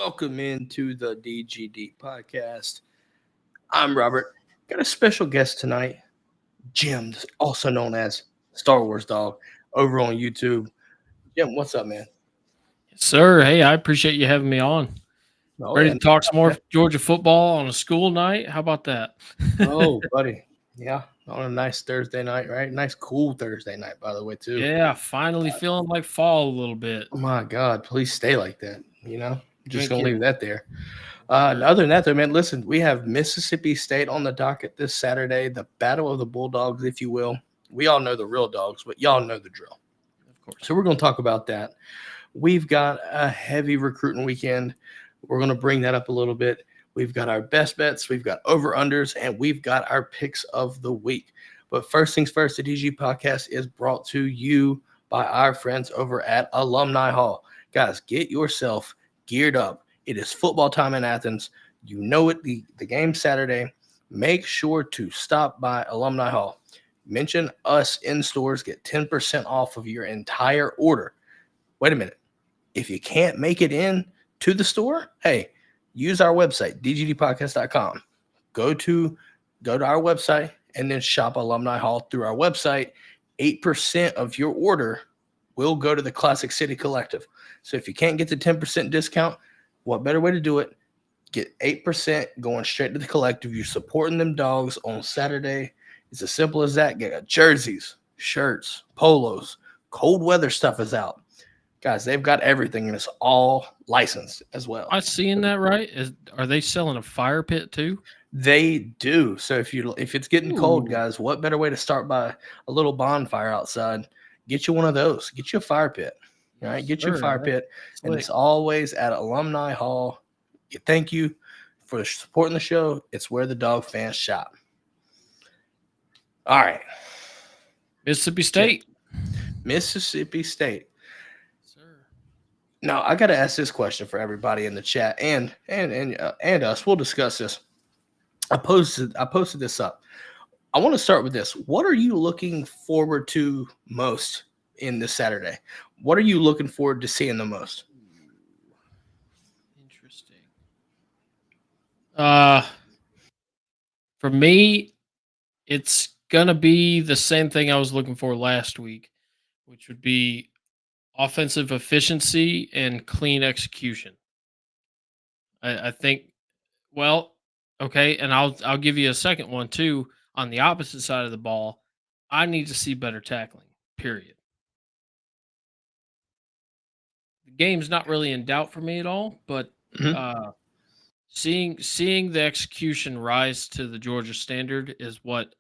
Welcome into the DGD Podcast. I'm Robert. Got a special guest tonight, Jim, also known as Star Wars Dog, over on YouTube. Jim, what's up, man? Sir, hey, I appreciate you having me on. Oh, Ready yeah. to talk some more Georgia football on a school night? How about that? Oh, buddy. Yeah, on a nice Thursday night, right? Nice, cool Thursday night, by the way, too. Yeah, finally feeling like fall a little bit. Oh, my God. Please stay like that. Just Ain't going to leave kidding. that there. Sure. Other than that, though, man, listen, we have Mississippi State on the docket this Saturday, the Battle of the Bulldogs, if you will. We all know the real dogs, but y'all know the drill. Of course. So we're going to talk about that. We've got a heavy recruiting weekend. We're going to bring that up a little bit. We've got our best bets, we've got over-unders, and we've got our picks of the week. But first things first, the DG Podcast is brought to you by our friends over at Alumni Hall. Guys, get yourself geared up. It is football time in Athens. You know it, the game Saturday. Make sure to stop by Alumni Hall. Mention us in stores, get 10% off of your entire order. Wait a minute. If you can't make it in to the store, hey, use our website, dgdpodcast.com. Go to our website and then shop Alumni Hall through our website. 8% of your order will go to the Classic City Collective. So if you can't get the 10% discount, what better way to do it? Get 8% going straight to the collective. You're supporting them dogs on Saturday. It's as simple as that. Get jerseys, shirts, polos, cold weather stuff is out. Guys, they've got everything, and it's all licensed as well. Am I seeing that right? Are they selling a fire pit too? They do. So if it's getting cold, Ooh. guys, what better way to start by a little bonfire outside? Get you one of those. Get you a fire pit. All right, get you a fire pit, and it's always at Alumni Hall. Thank you for supporting the show. It's where the dog fans shop. All right, Mississippi State. Mississippi State. Sir. Now I got to ask this question for everybody in the chat and us. We'll discuss this. I posted this up. I want to start with this. What are you looking forward to most in this Saturday? What are you looking forward to seeing the most? Interesting. For me, it's gonna be the same thing I was looking for last week, which would be offensive efficiency and clean execution. I think, well, okay, and I'll give you a second one too. On the opposite side of the ball, I need to see better tackling. Period. The game's not really in doubt for me at all, but seeing the execution rise to the Georgia standard is what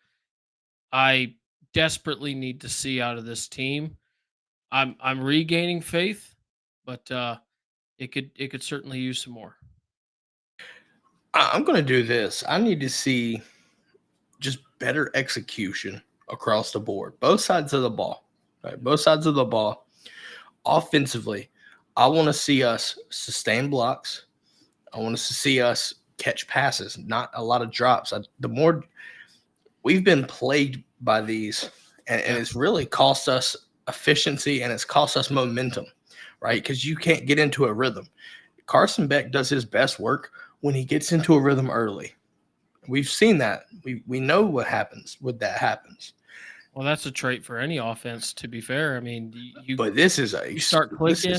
I desperately need to see out of this team. I'm regaining faith, but it could certainly use some more. I'm going to do this. I need to see just better execution across the board, both sides of the ball. Right, both sides of the ball. Offensively, I want to see us sustain blocks. I want to see us catch passes, not a lot of drops. The more we've been plagued by these, and it's really cost us efficiency and it's cost us momentum, right? Because you can't get into a rhythm. Carson Beck does his best work when he gets into a rhythm early. We've seen that. We know what happens when that happens. Well, that's a trait for any offense, to be fair. I mean, but this is you start clicking.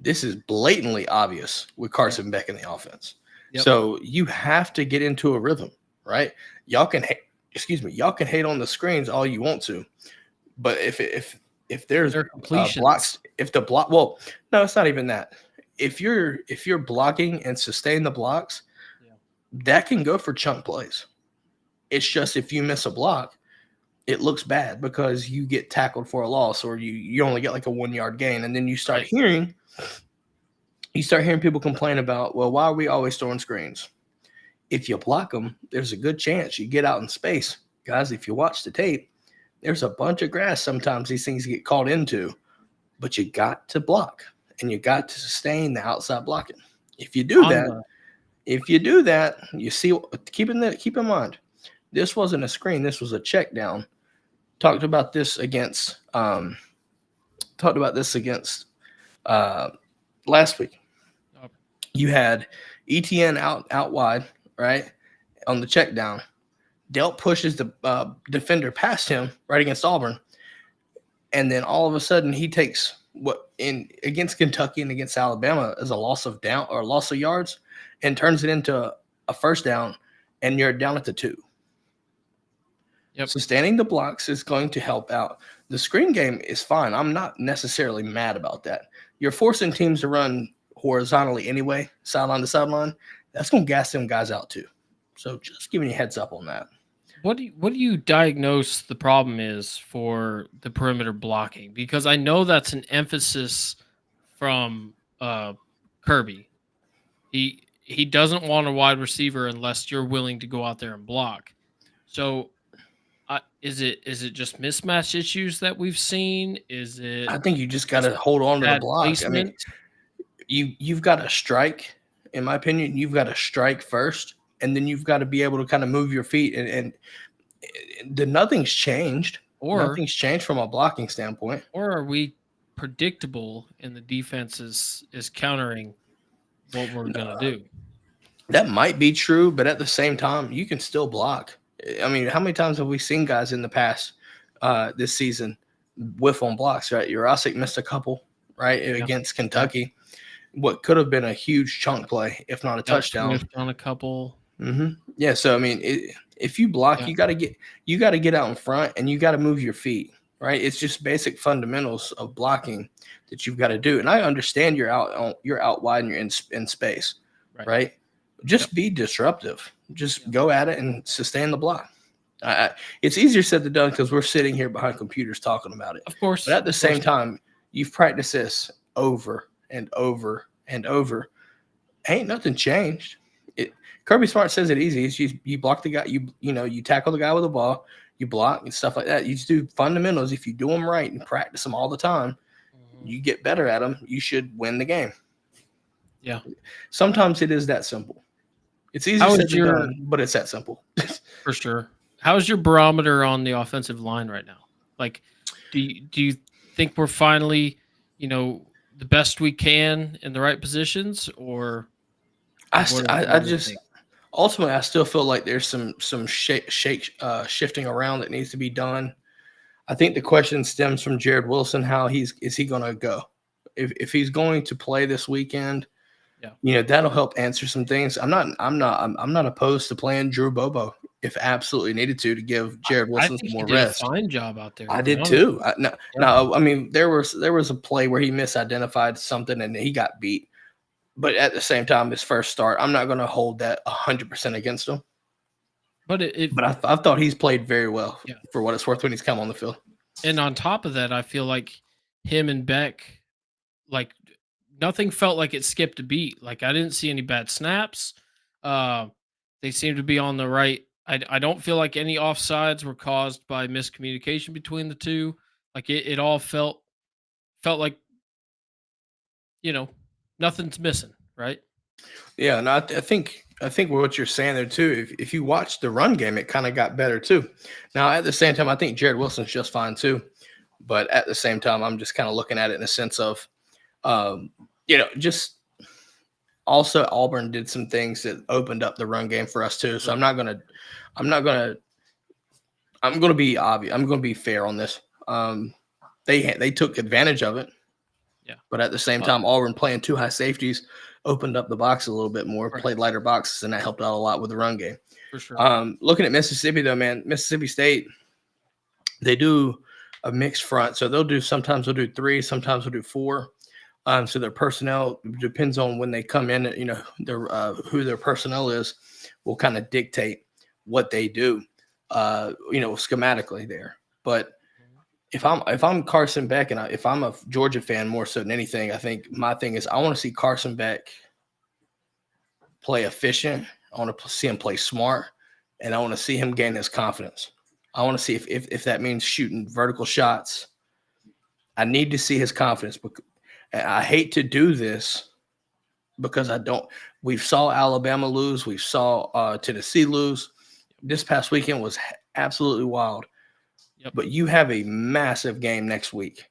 This is blatantly obvious with Carson Beck in the offense. Yep. So you have to get into a rhythm, right? Y'all can hate on the screens all you want to, but if there's blocks, well, no, it's not even that. If you're blocking and sustain the blocks, that can go for chunk plays. It's just if you miss a block, it looks bad because you get tackled for a loss or you only get like a 1 yard gain. And then you start hearing people complain about, well, why are we always throwing screens? If you block them, there's a good chance you get out in space. Guys, if you watch the tape, there's a bunch of grass sometimes these things get caught into, but you got to block and you got to sustain the outside blocking. If you do that, you see, keep in mind, this wasn't a screen. This was a check down. Talked about this against last week. You had ETN out wide, right, on the check down. Delt pushes the defender past him right against Auburn, and then all of a sudden he takes what in against Kentucky and against Alabama as a loss of down or loss of yards, and turns it into a first down, and you're down at the 2. Yep. Sustaining the blocks is going to help out. The screen game is fine. I'm not necessarily mad about that. You're forcing teams to run horizontally anyway, sideline to sideline. That's going to gas them guys out too. So just giving you a heads up on that. What do you diagnose the problem is for the perimeter blocking? Because I know that's an emphasis from Kirby. He doesn't want a wide receiver unless you're willing to go out there and block. So is it just mismatch issues that we've seen? Is it? I think you just got to hold on to the block. Placement? I mean, you've got to strike. In my opinion, you've got to strike first, and then you've got to be able to kind of move your feet. And nothing's changed. Nothing's changed from a blocking standpoint. Or are we predictable and the defense is countering what we're going to do? That might be true, but at the same time, you can still block. I mean, how many times have we seen guys in the past this season whiff on blocks, right? Jurasic missed a couple, right, against Kentucky. What could have been a huge chunk play, if not a touchdown. On a couple. Mm-hmm. Yeah, so, I mean, if you block, you got to get out in front, and you got to move your feet, right? It's just basic fundamentals of blocking that you've got to do. And I understand you're out wide and you're in space, right? Just be disruptive. Just go at it and sustain the block. It's easier said than done because we're sitting here behind computers talking about it. Of course. But at the same time, you've practiced this over and over and over. Ain't nothing changed. Kirby Smart says it easy. It's you block the guy. You tackle the guy with the ball. You block and stuff like that. You just do fundamentals. If you do them right and practice them all the time, you get better at them. You should win the game. Yeah. Sometimes it is that simple. It's easy said than done, but it's that simple. For sure. How's your barometer on the offensive line right now? Like, do you think we're finally, the best we can in the right positions, or ultimately I still feel like there's some shifting around that needs to be done. I think the question stems from Jared Wilson. How is he going to go? If he's going to play this weekend, that'll help answer some things. I'm not opposed to playing Drew Bobo if absolutely needed to give Jared Wilson some more rest. A fine job out there. I did too. No, I mean there was a play where he misidentified something and he got beat. But at the same time, his first start, I'm not going to hold that 100% against him. But I thought he's played very well for what it's worth when he's come on the field. And on top of that, I feel like him and Beck, like, nothing felt like it skipped a beat. Like, I didn't see any bad snaps. They seemed to be on the right. I don't feel like any offsides were caused by miscommunication between the two. Like, it all felt like, nothing's missing, right? Yeah, and I think what you're saying there too. If you watch the run game, it kind of got better too. Now at the same time, I think Jared Wilson's just fine too. But at the same time, I'm just kind of looking at it in a sense of, just also Auburn did some things that opened up the run game for us too. So I'm going to be obvious. I'm going to be fair on this. They took advantage of it. Yeah. But at the same time, Auburn playing two high safeties opened up the box a little bit more, played lighter boxes, and that helped out a lot with the run game. For sure. Looking at Mississippi, though, man, Mississippi State, they do a mixed front. So sometimes they'll do 3, sometimes they'll do 4. So their personnel depends on when they come in, who their personnel is will kind of dictate what they do, schematically there. But if I'm Carson Beck and if I'm a Georgia fan more so than anything, I think my thing is I want to see Carson Beck play efficient. I want to see him play smart, and I want to see him gain his confidence. I want to see if that means shooting vertical shots. I need to see his confidence. I hate to do this because we saw Alabama lose. We saw Tennessee lose. This past weekend was absolutely wild. Yep. But you have a massive game next week.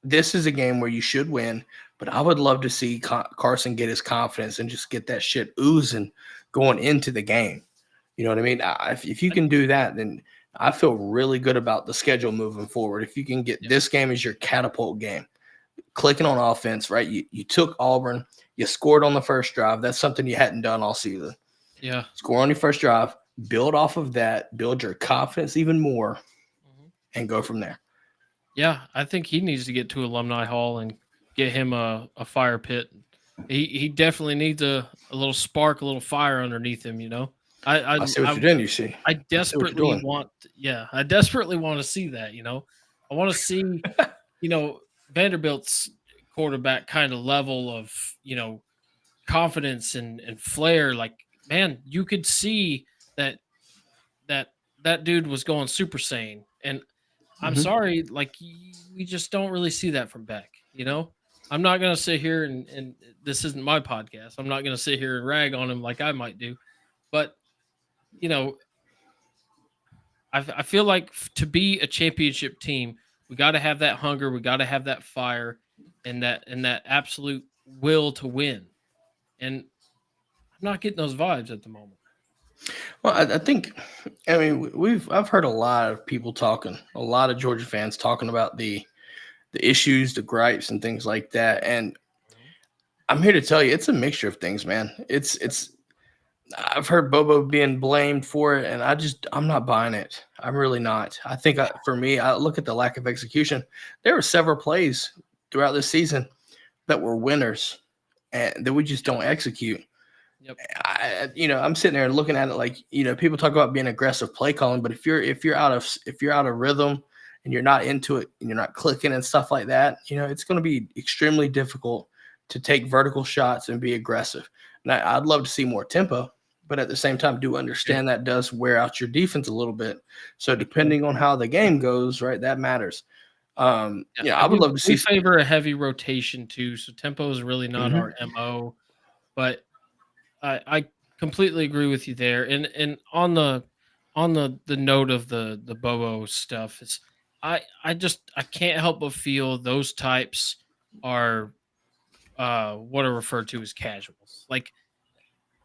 this is a game where you should win, but I would love to see Carson get his confidence and just get that shit oozing going into the game. You know what I mean? If you can do that, then I feel really good about the schedule moving forward. If you can get this game as your catapult game, clicking on offense, right? You took Auburn, you scored on the first drive. That's something you hadn't done all season. Yeah. Score on your first drive, build off of that, build your confidence even more, and go from there. Yeah, I think he needs to get to Alumni Hall and get him a fire pit. He definitely needs a little spark, a little fire underneath him, you know. I see what you're doing, you see. I I see what you're desperately doing. I desperately want to see that, you know. I want to see, you know, Vanderbilt's quarterback kind of level of, you know, confidence and flair. Like, man, you could see that that that dude was going Super Saiyan. And I'm Mhm. sorry, like we just don't really see that from Beck, you know? I'm not gonna sit here and this isn't my podcast. I'm not gonna sit here and rag on him like I might do. But you know, I feel like to be a championship team, we got to have that hunger, we got to have that fire, and that absolute will to win. And I'm not getting those vibes at the moment. Well, I think, I mean, I've heard a lot of people talking, a lot of Georgia fans talking about the issues, the gripes, and things like that. And I'm here to tell you, it's a mixture of things, man. It's. I've heard Bobo being blamed for it, and I'm not buying it. I'm really not. I think for me, I look at the lack of execution. There were several plays throughout this season that were winners, and that we just don't execute. Yep. I'm sitting there and looking at it like, people talk about being aggressive play calling, but if you're out of rhythm and you're not into it and you're not clicking and stuff like that, it's going to be extremely difficult to take vertical shots and be aggressive. And I'd love to see more tempo, but at the same time, do understand that does wear out your defense a little bit. So depending on how the game goes, right, that matters. I would love to see. We favor a heavy rotation too, so tempo is really not our MO. But I completely agree with you there. And on the note of the Bobo stuff, it's I can't help but feel those types are what are referred to as casuals. Like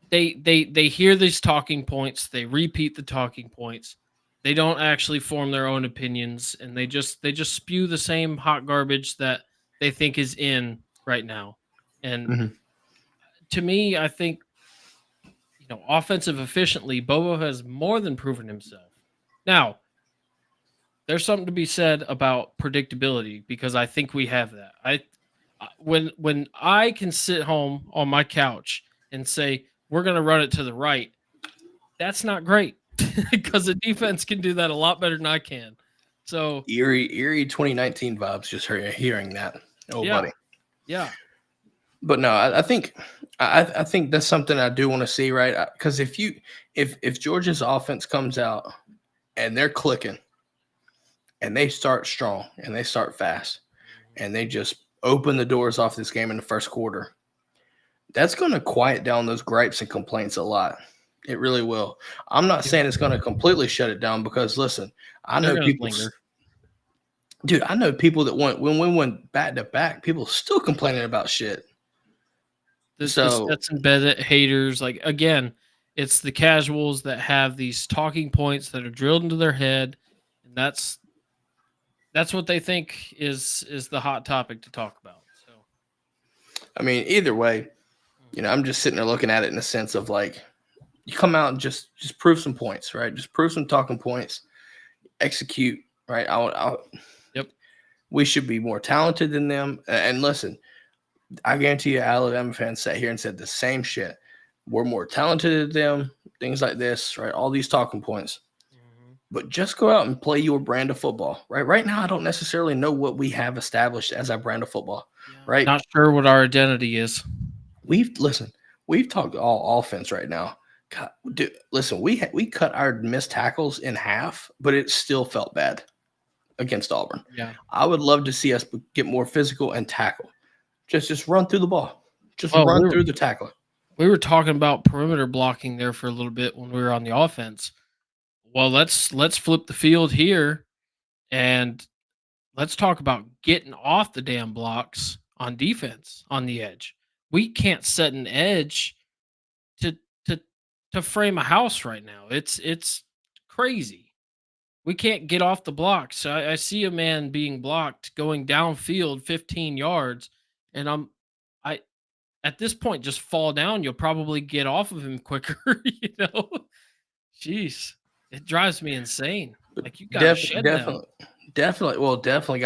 they hear these talking points, they repeat the talking points. They don't actually form their own opinions, and they just spew the same hot garbage that they think is in right now. And to me, I think offensive efficiently, Bobo has more than proven himself. Now, there's something to be said about predictability because I think we have that. When I can sit home on my couch and say we're going to run it to the right, that's not great because the defense can do that a lot better than I can. So eerie 2019 vibes just hearing that. Oh, yeah, buddy. Yeah. But no, I think that's something I do want to see, right? Because if Georgia's offense comes out and they're clicking and they start strong and they start fast and they just open the doors off this game in the first quarter, that's going to quiet down those gripes and complaints a lot. It really will. I'm not saying it's going to completely shut it down because, listen, I know people. Dude, I know people that when we went back to back, people still complaining about shit. The sets and bed haters, like again, it's the casuals that have these talking points that are drilled into their head, and that's what they think is the hot topic to talk about. So, I mean, either way, I'm just sitting there looking at it in a sense of like, you come out and just prove some points, right? Just prove some talking points, execute, right? Yep. We should be more talented than them. And listen, I guarantee you, Alabama fans sat here and said the same shit. We're more talented than them, things like this, right? All these talking points. But just go out and play your brand of football, right? Right now, I don't necessarily know what we have established as our brand of football, right? Not sure what our identity is. We've talked all offense right now. God, dude, listen, we cut our missed tackles in half, but it still felt bad against Auburn. Yeah, I would love to see us get more physical and tackle. Just run through the ball. Just run through the tackle. We were talking about perimeter blocking there for a little bit when we were on the offense. Well, let's flip the field here, and let's talk about getting off the damn blocks on defense on the edge. We can't set an edge to to to frame a house right now. It's crazy. We can't get off the blocks. I see a man being blocked going downfield 15 yards, and I at this point just fall down. You'll probably get off of him quicker. Jeez, it drives me insane. Like you got to shed them. Definitely. Well, definitely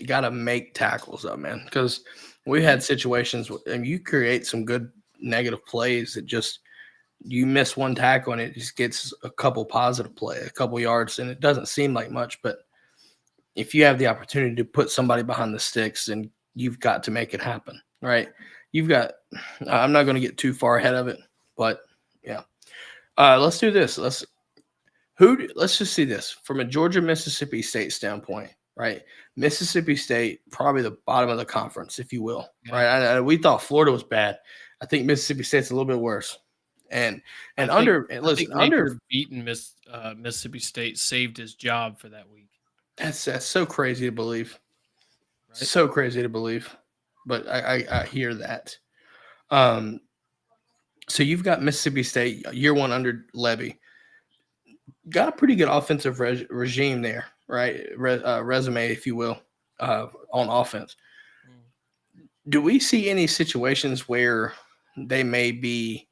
gotta make tackles up, man. Because we had situations, and you create some good negative plays that just you miss one tackle and it just gets a couple positive play, a couple yards, and it doesn't seem like much. But if you have the opportunity to put somebody behind the sticks, then you've got to make it happen, right? You've got. I'm not going to get too far ahead of it, but yeah. Let's do this. Let's just see this from a Georgia Mississippi State standpoint, right? Mississippi State probably the bottom of the conference, if you will, right? We thought Florida was bad. I think Mississippi State's a little bit worse. And under beating Mississippi State saved his job for that week. That's so crazy to believe. Right? So crazy to believe, but I hear that. So you've got Mississippi State year one under Levy. Got a pretty good offensive regime there, right? Resume, if you will, on offense. Do we see any situations where they may be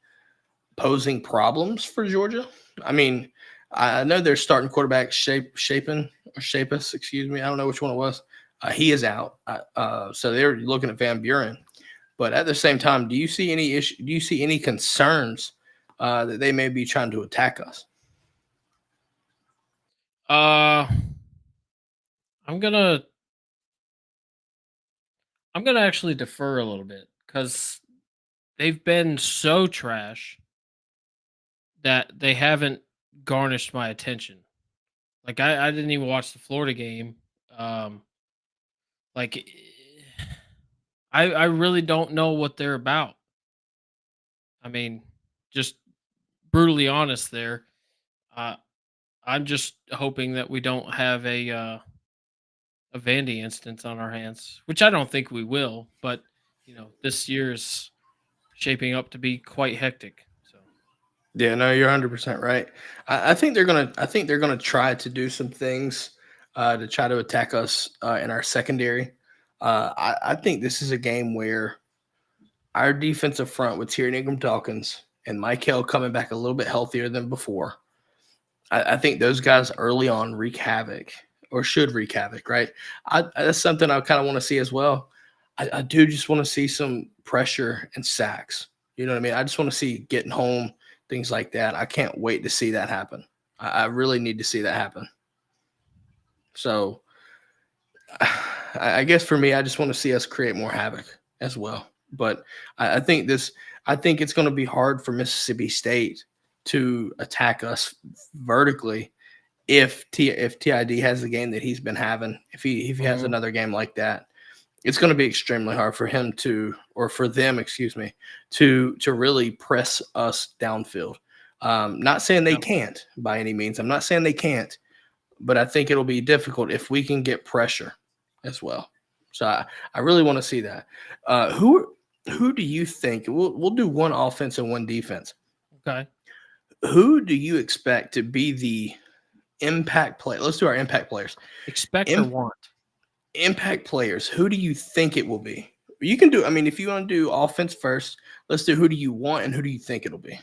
posing problems for Georgia? I mean, I know they're starting quarterback Shapus, excuse me. I don't know which one it was. He is out. So they're looking at Van Buren. But at the same time, do you see any issue? Do you see any concerns that they may be trying to attack us? I'm gonna actually defer a little bit because they've been so trash that they haven't garnished my attention. Like I didn't even watch the Florida game. Like I really don't know what they're about. I mean, just brutally honest there. I'm just hoping that we don't have a Vandy instance on our hands, which I don't think we will. But this year is shaping up to be quite hectic. So, yeah, no, you're 100% right. I think they're gonna try to do some things to try to attack us in our secondary. I think this is a game where our defensive front with Tyrion Ingram-Dawkins and Mike Hill coming back a little bit healthier than before. I think those guys early on wreak havoc or should wreak havoc, right? That's something I kind of want to see as well. I do just want to see some pressure and sacks. You know what I mean? I just want to see getting home, things like that. I can't wait to see that happen. I really need to see that happen. So I guess for me, I just want to see us create more havoc as well. But I think it's going to be hard for Mississippi State to attack us vertically if TID has the game that he's been having. If he has another game like that, it's going to be extremely hard for him for them, to really press us downfield. Not saying they can't by any means. I'm not saying they can't, but I think it'll be difficult if we can get pressure as well. So I really want to see that. Who do you think? We'll do one offense and one defense. Okay. Who do you expect to be the impact player? Let's do our impact players. Expect or want? Impact players. Who do you think it will be? You can do. I mean, if you want to do offense first, let's do who do you want and who do you think it'll be?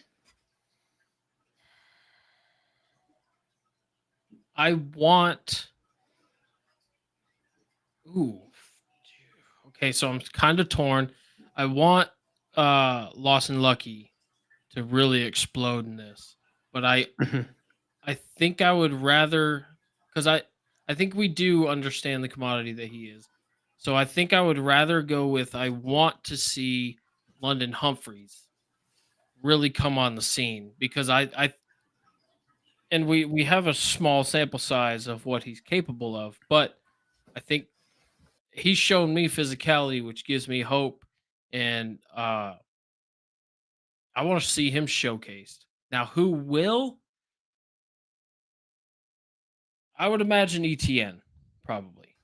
I want. Ooh. Okay, so I'm kind of torn. I want Lawson Lucky to really explode in this, but I think I would rather, because I think we do understand the commodity that he is. So I think I would rather go with, I want to see London Humphreys really come on the scene, because and we have a small sample size of what he's capable of, but I think he's shown me physicality, which gives me hope, and I want to see him showcased. Now, who will? I would imagine ETN, probably.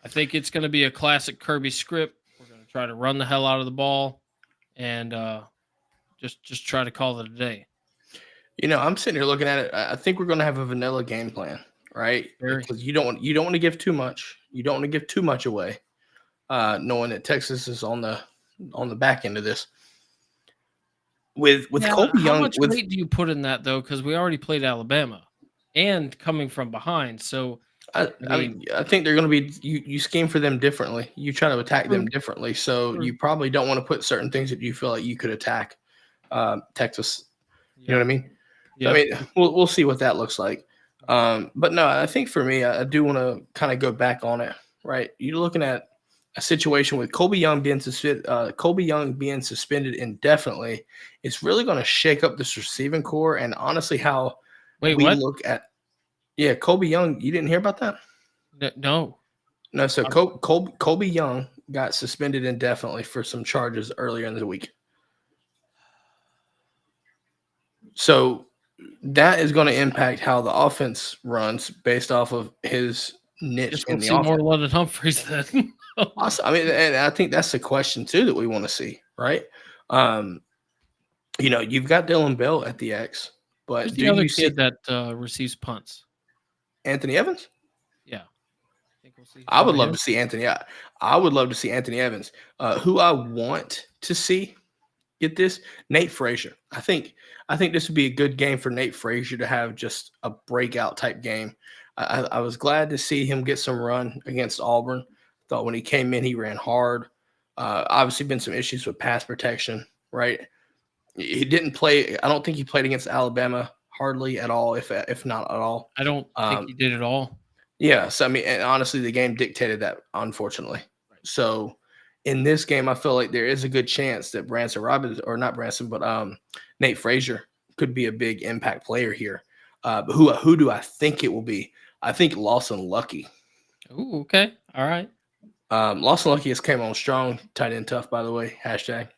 I think it's going to be a classic Kirby script. We're going to try to run the hell out of the ball and just try to call it a day. I'm sitting here looking at it. I think we're going to have a vanilla game plan, right? Very. Because you don't want to give too much. You don't want to give too much away, knowing that Texas is on the back end of this. With Colby Young, how much weight do you put in that though? Because we already played Alabama, and coming from behind. So I think they're going to be you scheme for them differently. You try to attack them differently. So you probably don't want to put certain things that you feel like you could attack Texas. You know what I mean? Yeah. I mean, we'll see what that looks like. But no, I think for me, I do want to kind of go back on it. Right? You're looking at a situation with Colby Young being suspended indefinitely. It's really going to shake up this receiving core and honestly how we look at. Yeah, Colby Young. You didn't hear about that? No. So Colby Young got suspended indefinitely for some charges earlier in the week. So that is going to impact how the offense runs based off of his niche in the offense. More London Humphreys then. Awesome. I mean, and I think that's the question too that we want to see, right? You've got Dylan Bell at the X, but who's the other kid that receives punts? Anthony Evans? Yeah. I would love to see Anthony. I would love to see Anthony Evans. Who I want to see get this, Nate Frazier. I think this would be a good game for Nate Frazier to have just a breakout type game. I was glad to see him get some run against Auburn. Thought when he came in, he ran hard. Obviously, been some issues with pass protection, right? He didn't play. I don't think he played against Alabama hardly at all, if not at all. I don't think he did at all. Yeah. So, I mean, and honestly, the game dictated that, unfortunately. Right. So, in this game, I feel like there is a good chance that Nate Frazier could be a big impact player here. But who do I think it will be? I think Lawson Lucky. Ooh, okay. All right. Lawson Lucky has came on strong, tight end tough, by the way, hashtag.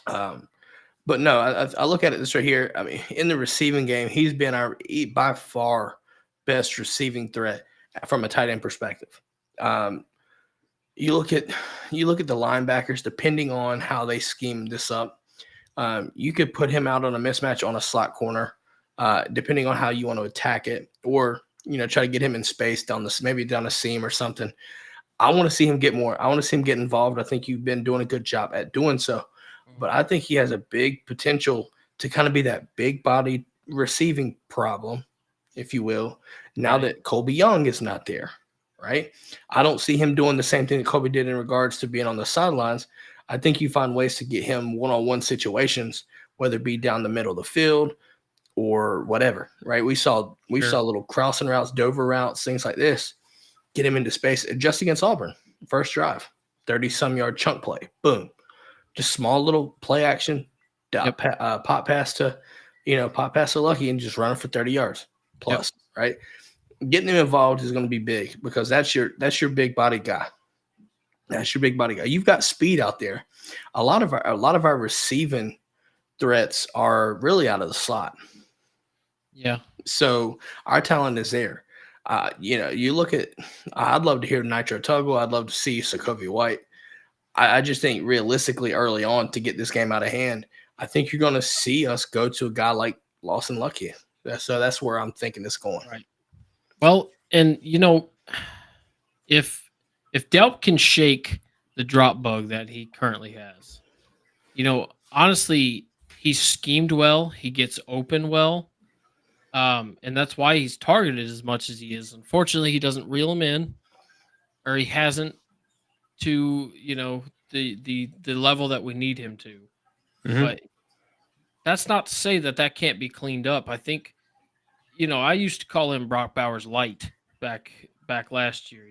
But no, I look at it this right here. I mean, in the receiving game, he's been our by far best receiving threat from a tight end perspective. You look at the linebackers, depending on how they scheme this up. You could put him out on a mismatch on a slot corner, depending on how you want to attack it, or try to get him in space maybe down a seam or something. I want to see him get more. I want to see him get involved. I think you've been doing a good job at doing so. But I think he has a big potential to kind of be that big body receiving problem, if you will, now that Colby Young is not there, right? I don't see him doing the same thing that Colby did in regards to being on the sidelines. I think you find ways to get him one-on-one situations, whether it be down the middle of the field or whatever, right? We saw little crossing routes, Dover routes, things like this. Get him into space just against Auburn. First drive, 30-some yard chunk play. Boom. Just small little play action, pop pass to Lucky and just run it for 30 yards plus, right? Getting him involved is going to be big because that's your big body guy. That's your big body guy. You've got speed out there. A lot of our receiving threats are really out of the slot. Yeah. So our talent is there. You look at. I'd love to hear Nitro Tuggle. I'd love to see Sokovia White. I just think realistically early on to get this game out of hand, I think you're going to see us go to a guy like Lawson Lucky. So that's where I'm thinking it's going. Right. Well, and if Delp can shake the drop bug that he currently has, honestly, he's schemed well. He gets open well. And that's why he's targeted as much as he is. Unfortunately, he doesn't reel him in, or he hasn't to the level that we need him to. Mm-hmm. But that's not to say that can't be cleaned up. I think I used to call him Brock Bowers light back last year.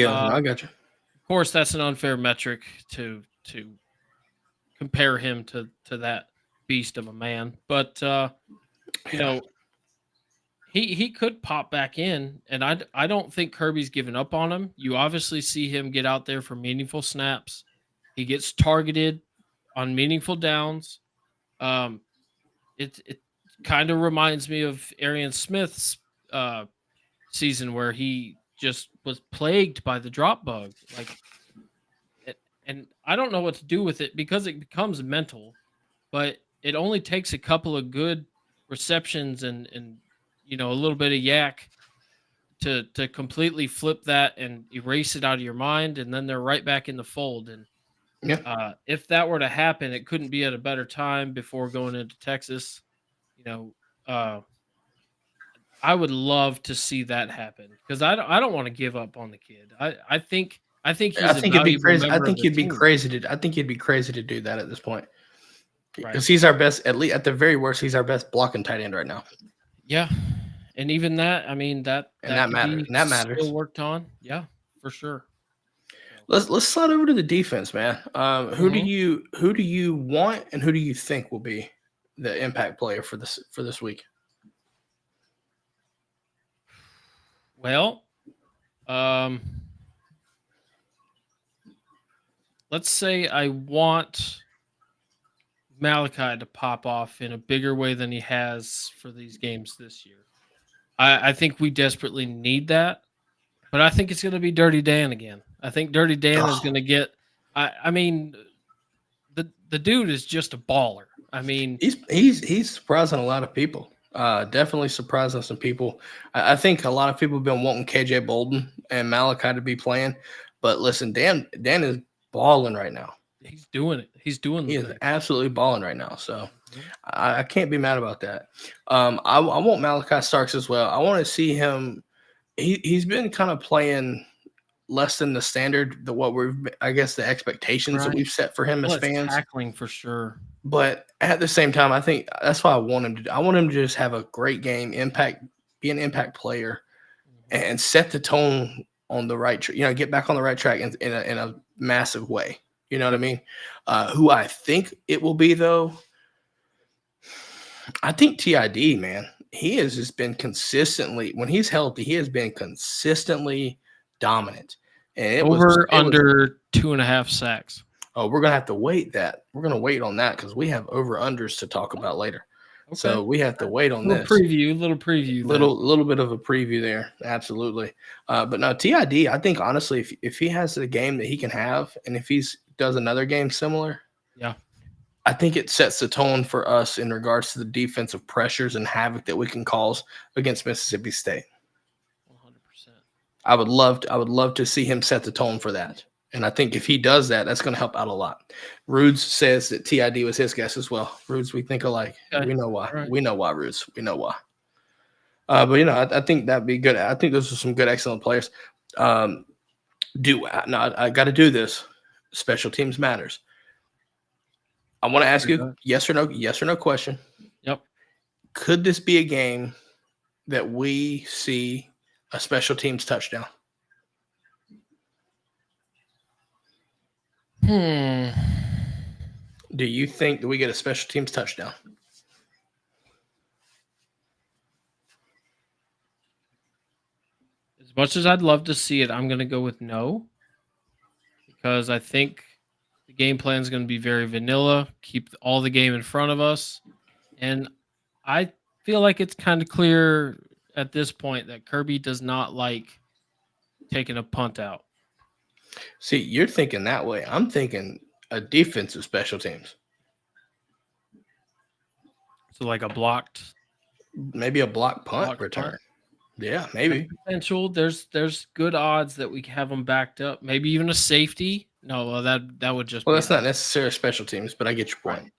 I got you. Of course, that's an unfair metric to compare him to that beast of a man, but He could pop back in, and I don't think Kirby's given up on him. You obviously see him get out there for meaningful snaps. He gets targeted on meaningful downs. It kind of reminds me of Arian Smith's season where he just was plagued by the drop bug. And I don't know what to do with it because it becomes mental, but it only takes a couple of good receptions and a little bit of yak to completely flip that and erase it out of your mind, and then they're right back in the fold. And if that were to happen, it couldn't be at a better time before going into Texas. I would love to see that happen because I don't want to give up on the kid. I think he's a it'd be valuable crazy. I member of think the you'd be team. crazy to. I think you'd be crazy to do that at this point because Right. he's our best. At least at the very worst, he's our best blocking tight end right now. Yeah, and even that, I mean that could matters. be And that matters. still worked on. Yeah, for sure. Let's slide over to the defense, man. Who do Mhm. you want and who do you think will be the impact player for this week? Well, let's say I want Malachi to pop off in a bigger way than he has for these games this year. I think we desperately need that, but I think it's going to be Dirty Dan again. I think Dirty Dan is going to get. I mean, the dude is just a baller. I mean, he's surprising a lot of people. Definitely surprising some people. I think a lot of people have been wanting KJ Bolden and Malachi to be playing, but listen, Dan is balling right now. he's doing it. He's doing He the is thing. absolutely balling right now. So Mhm. I can't be mad about that. I want Malachi Starks as well. I want to see him. He's been kind of playing less than the standard, the expectations that Right. we've set for him as Well, it's fans. tackling for sure. But at the same time, I think that's why I want him to. I want him to just have a great game, be an impact player, Mhm. and set the tone on the right. Get back on the right track in a massive way. You know what I mean? Who I think it will be though, I think TID, man. He has just been consistently, when he's healthy, he has been consistently dominant. And it was Under 2.5 sacks. Oh, we're gonna have to wait that. We're gonna wait on that because we have over unders to talk about later. Okay. So we have to wait on Little this. preview. Little bit of a preview there. Absolutely. But no, TID, I think honestly, if he has the game that he can have, and if he does another game similar, Yeah. I think it sets the tone for us in regards to the defensive pressures and havoc that we can cause against Mississippi State. 100%. I would love to see him set the tone for that. And I think if he does that, that's going to help out a lot. Rudes says that TID was his guess as well. Rudes, we think alike. Okay. We know why. Right. We know why, Rudes. We know why. But I think that'd be good. I think those are some good, excellent players. I got to do this. Special teams matters. I want to ask you yes or no question. Yep. Could this be a game that we see a special teams touchdown? Do you think that we get a special teams touchdown? As much as I'd love to see it, I'm going to go with no, because I think the game plan is going to be very vanilla, keep all the game in front of us. And I feel like it's kind of clear at this point that Kirby does not like taking a punt out. See, you're thinking that way. I'm thinking a defensive special teams. So like a blocked, maybe a block punt return. Punt. Yeah, maybe. Potential. There's good odds that we have them backed up. Maybe even a safety. No, well, that would just. Well, that's not necessarily special teams, but I get your point. Right.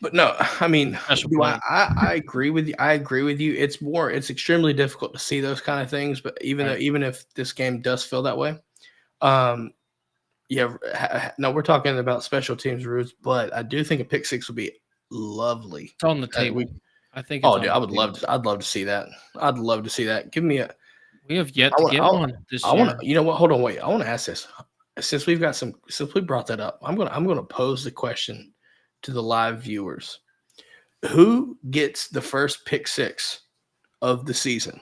But no, I mean, I agree with you. I agree with you. It's extremely difficult to see those kind of things. But even if this game does feel that way, we're talking about special teams roots. But I do think a pick six would be lovely. It's on the table. I think. Dude, I'd love to see that. I'd love to see that. Give me a. We have yet to get one this year. I want to. You know what? Hold on, wait. I want to ask this. Since we brought that up, I'm gonna pose the question to the live viewers. Who gets the first pick six of the season?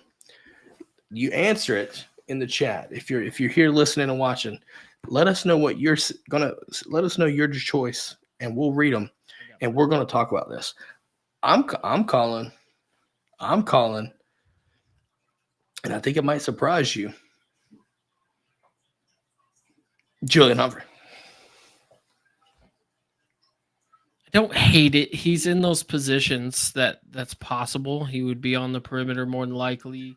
You answer it in the chat. If you're here listening and watching, let us know what let us know your choice, and we'll read them, and we're gonna talk about this. I'm calling, and I think it might surprise you. Julian Humphrey. I don't hate it. He's in those positions that's possible. He would be on the perimeter more than likely.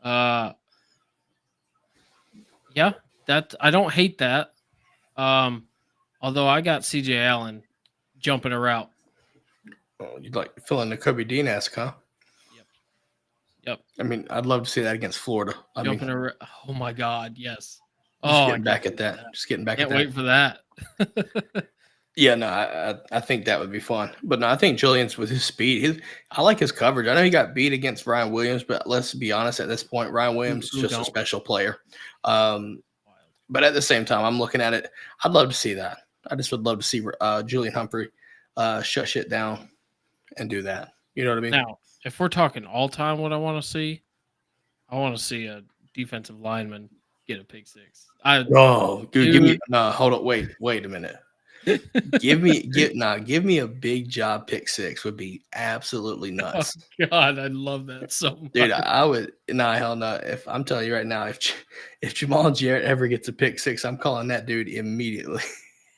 Yeah, that I don't hate that. Although I got CJ Allen jumping a route. Oh, you'd like filling the Kobe Dean-esque, huh? Yep. I mean, I'd love to see that against Florida. Jumping around. Oh my God, yes. Just getting back at that. Just getting back at that. Can't wait for that. Yeah, no, I think that would be fun. But no, I think Julian's with his speed. I like his coverage. I know he got beat against Ryan Williams, but let's be honest, at this point, Ryan Williams is just a special player. But at the same time, I'm looking at it. I'd love to see that. I just would love to see Julian Humphrey shut shit down and do that. You know what I mean? Now, if we're talking all time, what I want to see a defensive lineman get a pick six. Dude, give me hold on, wait a minute. give me a big job pick six would be absolutely nuts. Oh God, I love that so much. Dude, I would hell no. If I'm telling you right now, if Jamal Jarrett ever gets a pick six, I'm calling that dude immediately.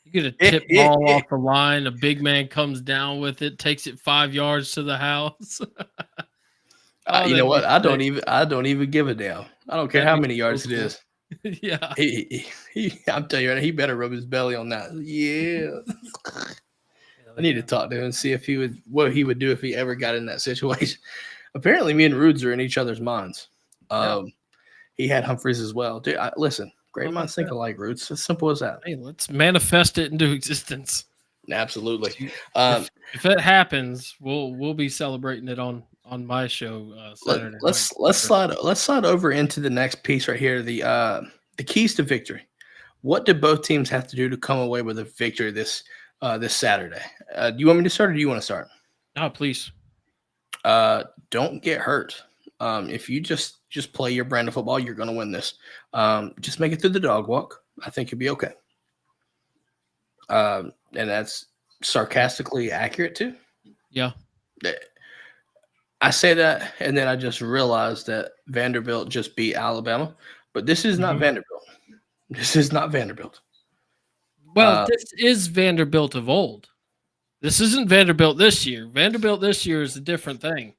You get a tip ball off the line, a big man comes down with it, takes it 5 yards to the house. You know what? I don't even give a damn. I don't care how many yards it is. Yeah. I'm telling you right now, he better rub his belly on that. Yeah. I need to talk to him and see what he would do if he ever got in that situation. Apparently, me and Rudes are in each other's minds. He had Humphreys as well. Dude, listen, great minds think alike, Rudes. As simple as that. Hey, let's manifest it into existence. Absolutely. If it happens, we'll be celebrating it on my show Saturday. Let's slide over into the next piece right here. The keys to victory. What do both teams have to do to come away with a victory this Saturday? Do you want me to start or do you want to start? No, please. Don't get hurt. If you just play your brand of football, you're going to win this. Just make it through the dog walk. I think you'll be okay. And that's sarcastically accurate too. Yeah. I say that, and then I just realized that Vanderbilt just beat Alabama, but this is not Vanderbilt. This is not Vanderbilt. Well, this is Vanderbilt of old. This isn't Vanderbilt this year. Vanderbilt this year is a different thing.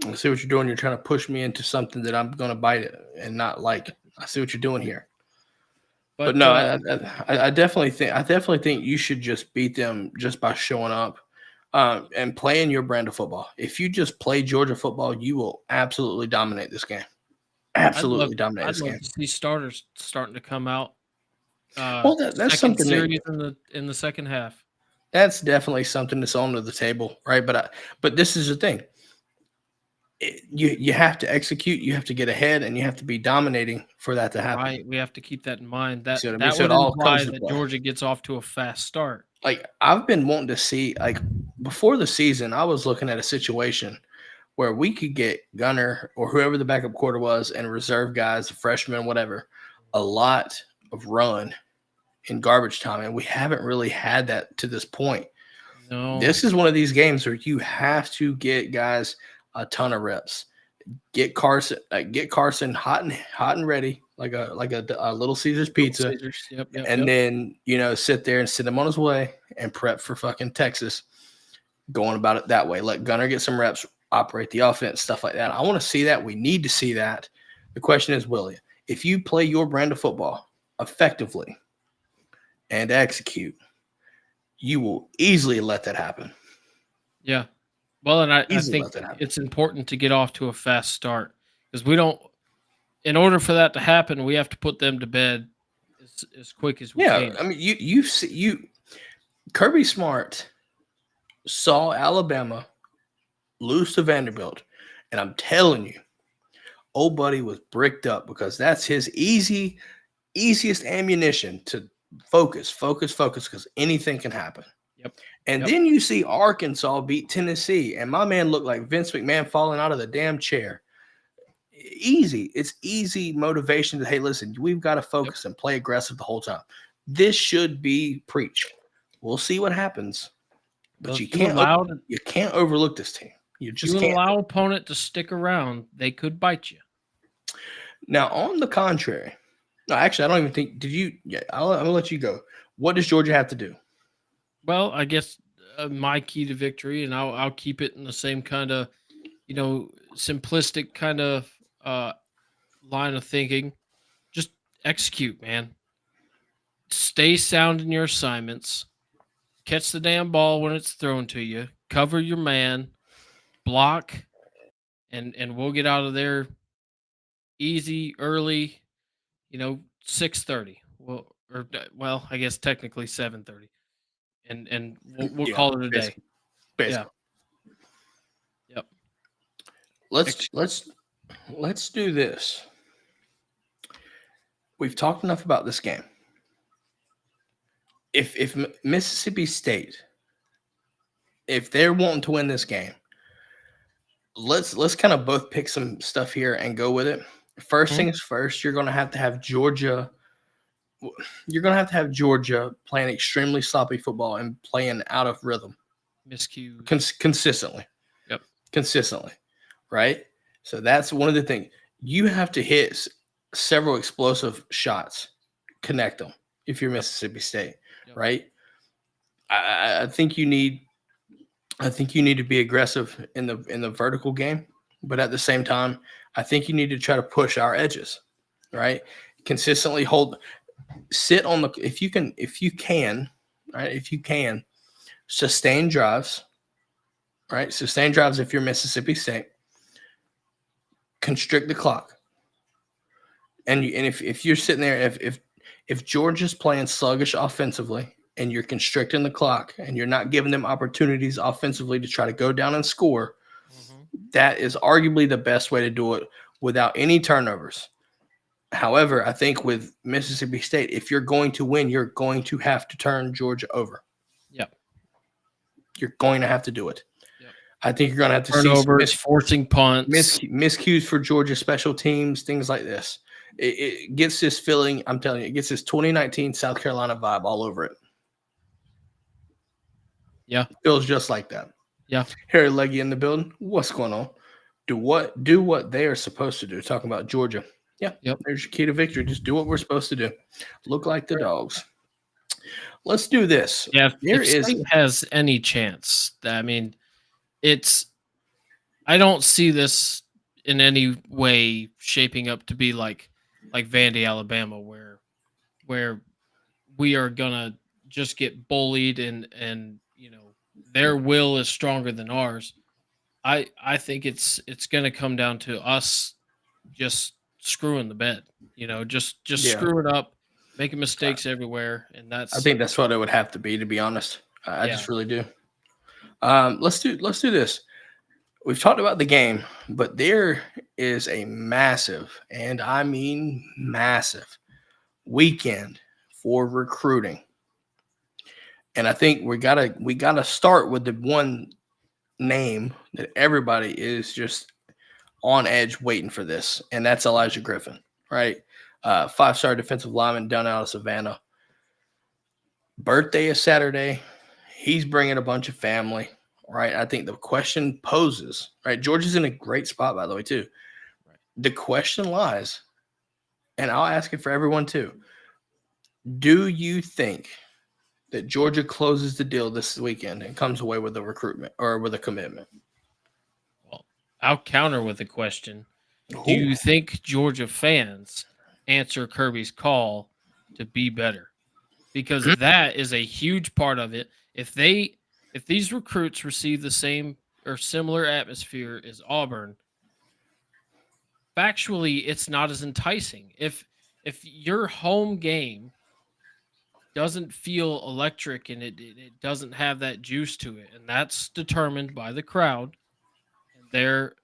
I see what you're doing. You're trying to push me into something that I'm going to bite it and not like. I see what you're doing here. But no, I definitely think you should just beat them just by showing up. And playing your brand of football. If you just play Georgia football, you will absolutely dominate this game. Absolutely dominate this game. I'd love to see starters starting to come out. Well, that's something serious in the second half. That's definitely something that's on the table, right? But this is the thing. You have to execute. You have to get ahead, and you have to be dominating for that to happen. Right. We have to keep that in mind. That would all imply that Georgia gets off to a fast start. Like I've been wanting to see, like before the season, I was looking at a situation where we could get Gunner or whoever the backup quarter was and reserve guys, freshmen, whatever, a lot of run in garbage time. And we haven't really had that to this point. No. This is one of these games where you have to get guys a ton of reps. Get Carson hot and ready, like a Little Caesars pizza. Yep, and then, sit there and send him on his way and prep for fucking Texas, going about it that way. Let Gunner get some reps, operate the offense, stuff like that. I want to see that. We need to see that. The question is, will you? If you play your brand of football effectively and execute, you will easily let that happen. Yeah. Well, and I think it's important to get off to a fast start because in order for that to happen, we have to put them to bed as quick as we can. Yeah, I mean, Kirby Smart saw Alabama lose to Vanderbilt, and I'm telling you, old buddy was bricked up because that's his easiest ammunition to focus because anything can happen. Yep. And then you see Arkansas beat Tennessee, and my man looked like Vince McMahon falling out of the damn chair. Easy. It's easy motivation to, hey, listen, we've got to focus and play aggressive the whole time. This should be preach. We'll see what happens. But you can't overlook this team. You just can't allow opponent to stick around. They could bite you. Now, on the contrary, No, actually, I don't even think. Did you? Yeah, I'm gonna let you go. What does Georgia have to do? Well, I guess my key to victory, and I'll keep it in the same kind of simplistic kind of uh, line of thinking. Just execute, man. Stay sound in your assignments. Catch the damn ball when it's thrown to you. Cover your man. Block, and we'll get out of there easy early. 6:30. Well, I guess technically 7:30, and we'll Yeah, call it a day. basically. Yeah. Yep. Let's do this. We've talked enough about this game. If Mississippi State, if they're wanting to win this game, let's kind of both pick some stuff here and go with it. First things first, you're going to have Georgia. You're going to have Georgia playing extremely sloppy football and playing out of rhythm. Miscues. Consistently. Yep. Consistently. Right? So that's one of the things. You have to hit several explosive shots, connect them if you're Mississippi State. Yep. Right? I think you need to be aggressive in the vertical game, but at the same time, I think you need to try to push our edges, right? Consistently sit on the if you can, right? If you can sustain drives, right? Sustain drives if you're Mississippi State. Constrict the clock. And if you're sitting there, if Georgia's playing sluggish offensively, and you're constricting the clock and you're not giving them opportunities offensively to try to go down and score, that is arguably the best way to do it without any turnovers. However, I think with Mississippi State, if you're going to win, you're going to have to turn Georgia over. Yep. You're going to have to do it. Yep. I think you're going to have to turnovers, forcing punts, miscues for Georgia special teams, things like this. It gets this feeling, I'm telling you, it gets this 2019 South Carolina vibe all over it. Yeah. It feels just like that. Yeah. Harry Leggy in the building. What's going on? Do what they are supposed to do. Talking about Georgia. Yeah. Yep. There's your key to victory. Just do what we're supposed to do. Look like the Dogs. Let's do this. Yeah. If State has any chance, I mean, I don't see this in any way shaping up to be like Vandy, Alabama, where we are gonna just get bullied and their will is stronger than ours. I think it's going to come down to us just screwing the bed, just screwing up, making mistakes everywhere, and I think that's what it would have to be honest. I just really do. Let's do this. We've talked about the game, but there is a massive, and I mean massive, weekend for recruiting. And I think we gotta start with the one name that everybody is just on edge waiting for this, and that's Elijah Griffin, right? 5-star defensive lineman down out of Savannah. Birthday is Saturday. He's bringing a bunch of family, right? I think the question poses, right? Georgia's in a great spot, by the way, too. Right. The question lies, and I'll ask it for everyone too. Do you think that Georgia closes the deal this weekend and comes away with a recruitment or with a commitment? Well, I'll counter with a question. Ooh. Do you think Georgia fans answer Kirby's call to be better? Because that is a huge part of it. If these recruits receive the same or similar atmosphere as Auburn, factually, it's not as enticing. If your home game doesn't feel electric and it doesn't have that juice to it, and that's determined by the crowd and their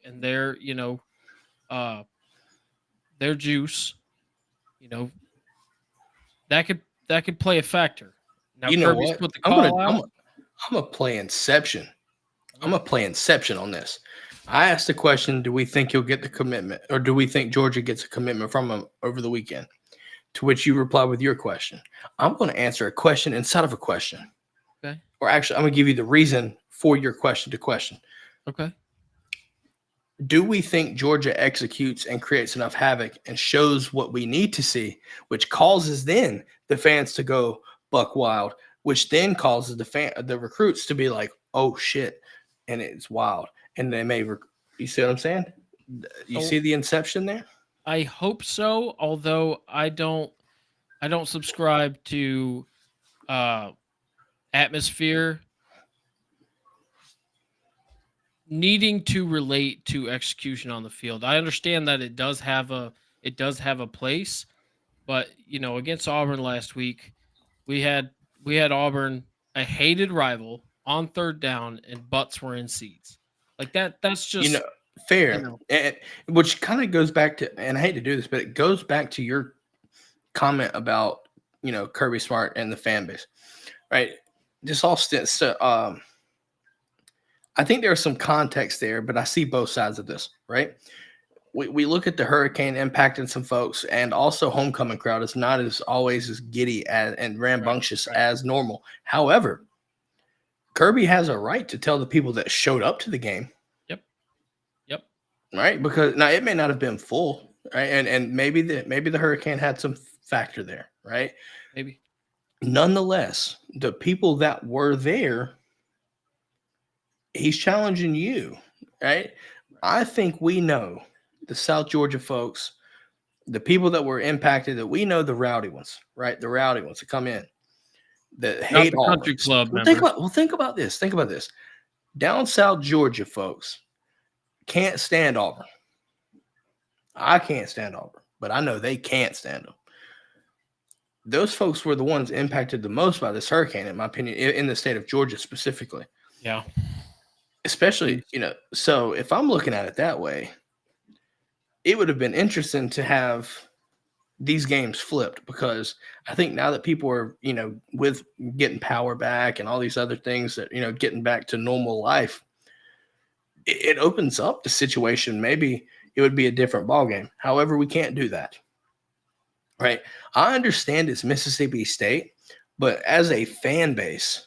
their juice, that could play a factor. Now, you know Kirby's what? Put the call out. I'm gonna play Inception. I'm gonna play Inception on this. I asked the question: do we think you'll get the commitment, or do we think Georgia gets a commitment from him over the weekend? To which you reply with your question. I'm going to answer a question inside of a question. Okay. Or actually, I'm going to give you the reason for your question to question. Okay. Do we think Georgia executes and creates enough havoc and shows what we need to see, which causes then the fans to go buck wild, which then causes the recruits to be like, oh shit, and it's wild, and they may you see what I'm saying? You So see the inception there? I hope so, although I don't subscribe to uh atmosphere needing to relate to execution on the field. I understand that it does have a place, but against Auburn last week, we had we had Auburn, a hated rival, on third down and butts were in seats. Like that that's You just, know, you fair, know, and, which kind of goes back to, and I hate to do this, but it goes back to your comment about Kirby Smart and the fan base, right? This all stints to I think there's some context there, but I see both sides of this, right? We look at the hurricane impacting some folks, and also homecoming crowd is not as always as giddy and right, rambunctious right. as normal. However, Kirby has a right to tell the people that showed up to the game, Yep. Yep. right? Because now it may not have been full, right? And maybe the hurricane had some factor there, right? Maybe. Nonetheless, the people that were there, he's challenging you, right? I think we know the South Georgia folks, the people that were impacted, that we know the rowdy ones, right? The rowdy ones that come in that Not hate the Auburn. country club Well, members. think about this. Think about this. Down South Georgia folks can't stand Auburn. I can't stand Auburn, but I know they can't stand them. Those folks were the ones impacted the most by this hurricane, in my opinion, in the state of Georgia specifically. Yeah. Especially, so if I'm looking at it that way, it would have been interesting to have these games flipped, because I think now that people are, with getting power back and all these other things that, getting back to normal life, it opens up the situation. Maybe it would be a different ball game. However, we can't do that. Right. I understand it's Mississippi State, but as a fan base,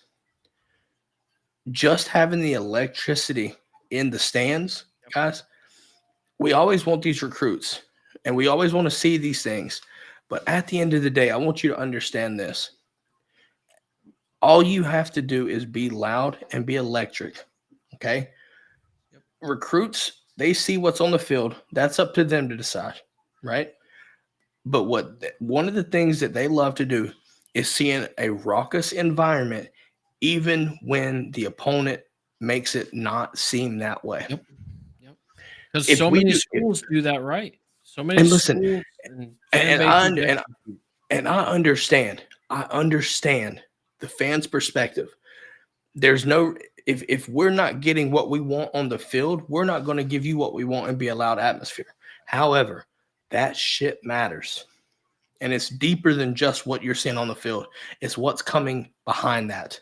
just having the electricity in the stands, guys, we always want these recruits and we always want to see these things. But at the end of the day, I want you to understand this. All you have to do is be loud and be electric. Okay. Yep. Recruits, they see what's on the field. That's up to them to decide. Right. But one of the things that they love to do is seeing a raucous environment, even when the opponent makes it not seem that way. Yep. Yep. Because If so we many do, schools do that right. So many and listen, schools and fan and bases execute. I understand. I understand the fans' perspective. There's no, if we're not getting what we want on the field, we're not going to give you what we want and be a loud atmosphere. However, that shit matters. And it's deeper than just what you're seeing on the field. It's what's coming behind that.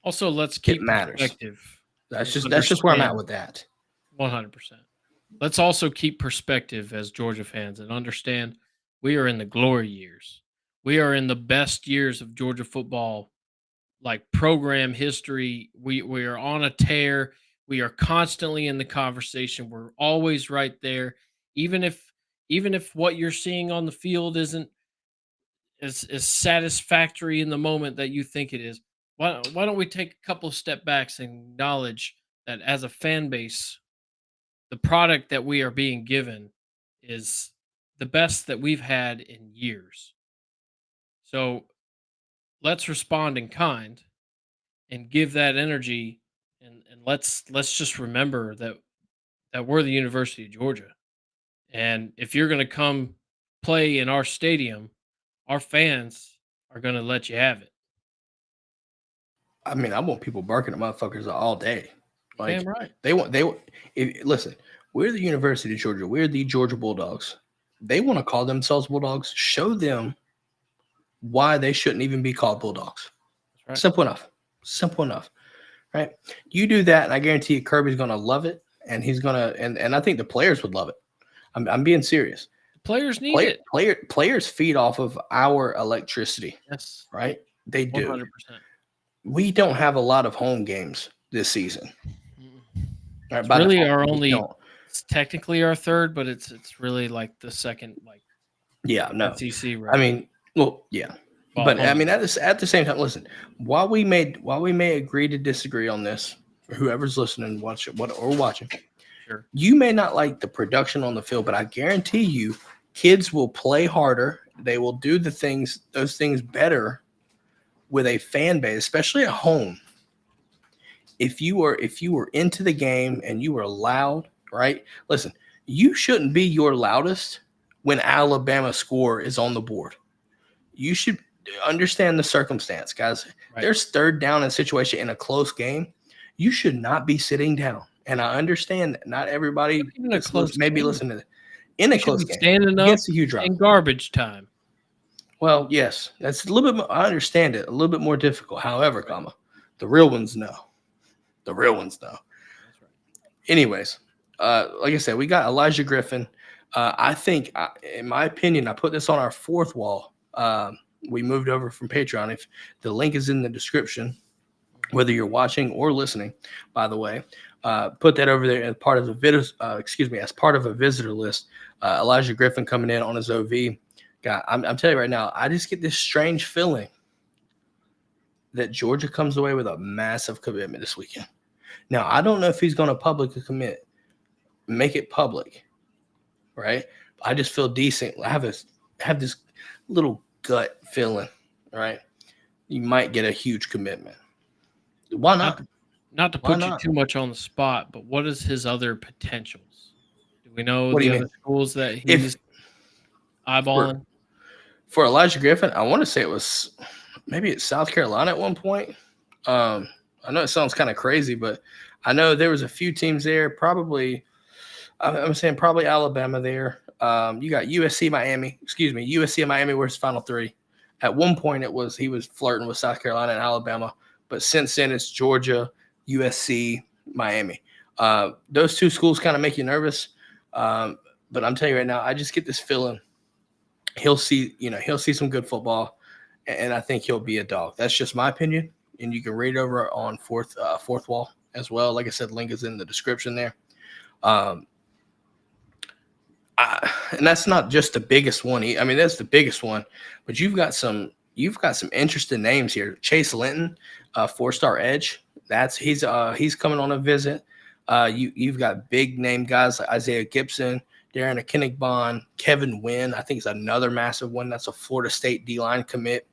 Also, let's It keep matters. perspective. That's and just where I'm at understand with that. 100%. Let's also keep perspective as Georgia fans and understand we are in the glory years. We are in the best years of Georgia football, like program history. We are on a tear. We are constantly in the conversation. We're always right there. Even if what you're seeing on the field isn't as satisfactory in the moment that you think it is, why don't we take a couple of step backs and acknowledge that as a fan base, the product that we are being given is the best that we've had in years. So let's respond in kind and give that energy, and let's just remember that we're the University of Georgia. And if you're gonna come play in our stadium, our fans are gonna let you have it. I mean, I want people barking at motherfuckers all day. Like Damn right. listen, we're the University of Georgia. We're the Georgia Bulldogs. They want to call themselves Bulldogs. Show them why they shouldn't even be called Bulldogs. That's right. Simple enough. Simple enough. Right? You do that, and I guarantee you Kirby's gonna love it. And he's gonna and I think the players would love it. I'm being serious. The players need it. Players feed off of our electricity, Yes. right? They do. 100%. We don't have a lot of home games this season. Mm-mm. Right? It's really our We only don't. It's technically our third, but it's really like the second, like Yeah, no. SEC I ranked. mean, well, yeah. Well, But I hold mean, on. at the same time, listen. While we may agree to disagree on this, whoever's listening, watching, Sure. you may not like the production on the field, but I guarantee you, kids will play harder. They will do those things better with a fan base, especially at home. If you were into the game and you were loud, right? Listen, you shouldn't be your loudest when Alabama score is on the board. You should understand the circumstance, guys. Right. There's third down in situation in a close game. You should not be sitting down. And I understand that not everybody Not even a close maybe game. listening to in a You should close be game standing up against a huge in rival. garbage time. Well, yes, that's a little bit more, I understand it, a little bit more difficult. However, the real ones know. The real ones know. That's right. Anyways, like I said, we got Elijah Griffin. I think, in my opinion, I put this on our fourth wall. We moved over from Patreon. If the link is in the description, whether you're watching or listening, by the way, put that over there as part of the video. As part of a visitor list. Elijah Griffin coming in on his OV. God, I'm telling you right now, I just get this strange feeling that Georgia comes away with a massive commitment this weekend. Now, I don't know if he's going to publicly commit, make it public, right? I just feel decent. I have this little gut feeling, right? You might get a huge commitment. Why not? Not to Why put you not? too much on the spot, but what is his other potentials? Do we know What do the you other mean? schools that he's eyeballing? For Elijah Griffin, I want to say maybe it's South Carolina at one point. I know it sounds kind of crazy, but I know there was a few teams there. Probably, I'm saying probably Alabama there. You got USC, Miami. USC and Miami were his final three. At one point, he was flirting with South Carolina and Alabama, but since then it's Georgia, USC, Miami. Those two schools kind of make you nervous, but I'm telling you right now, I just get this feeling he'll see some good football, and I think he'll be a dog. That's just my opinion, and you can read over on fourth wall as well. Like I said, link is in the description there. And that's not just the biggest one. I mean, that's the biggest one, but you've got some interesting names here. Chase Linton, 4-star edge. He's coming on a visit. You've got big name guys like Isaiah Gibson, Darren Akinnigbon, Kevin Wynn. I think is another massive one. That's a Florida State D-line commit.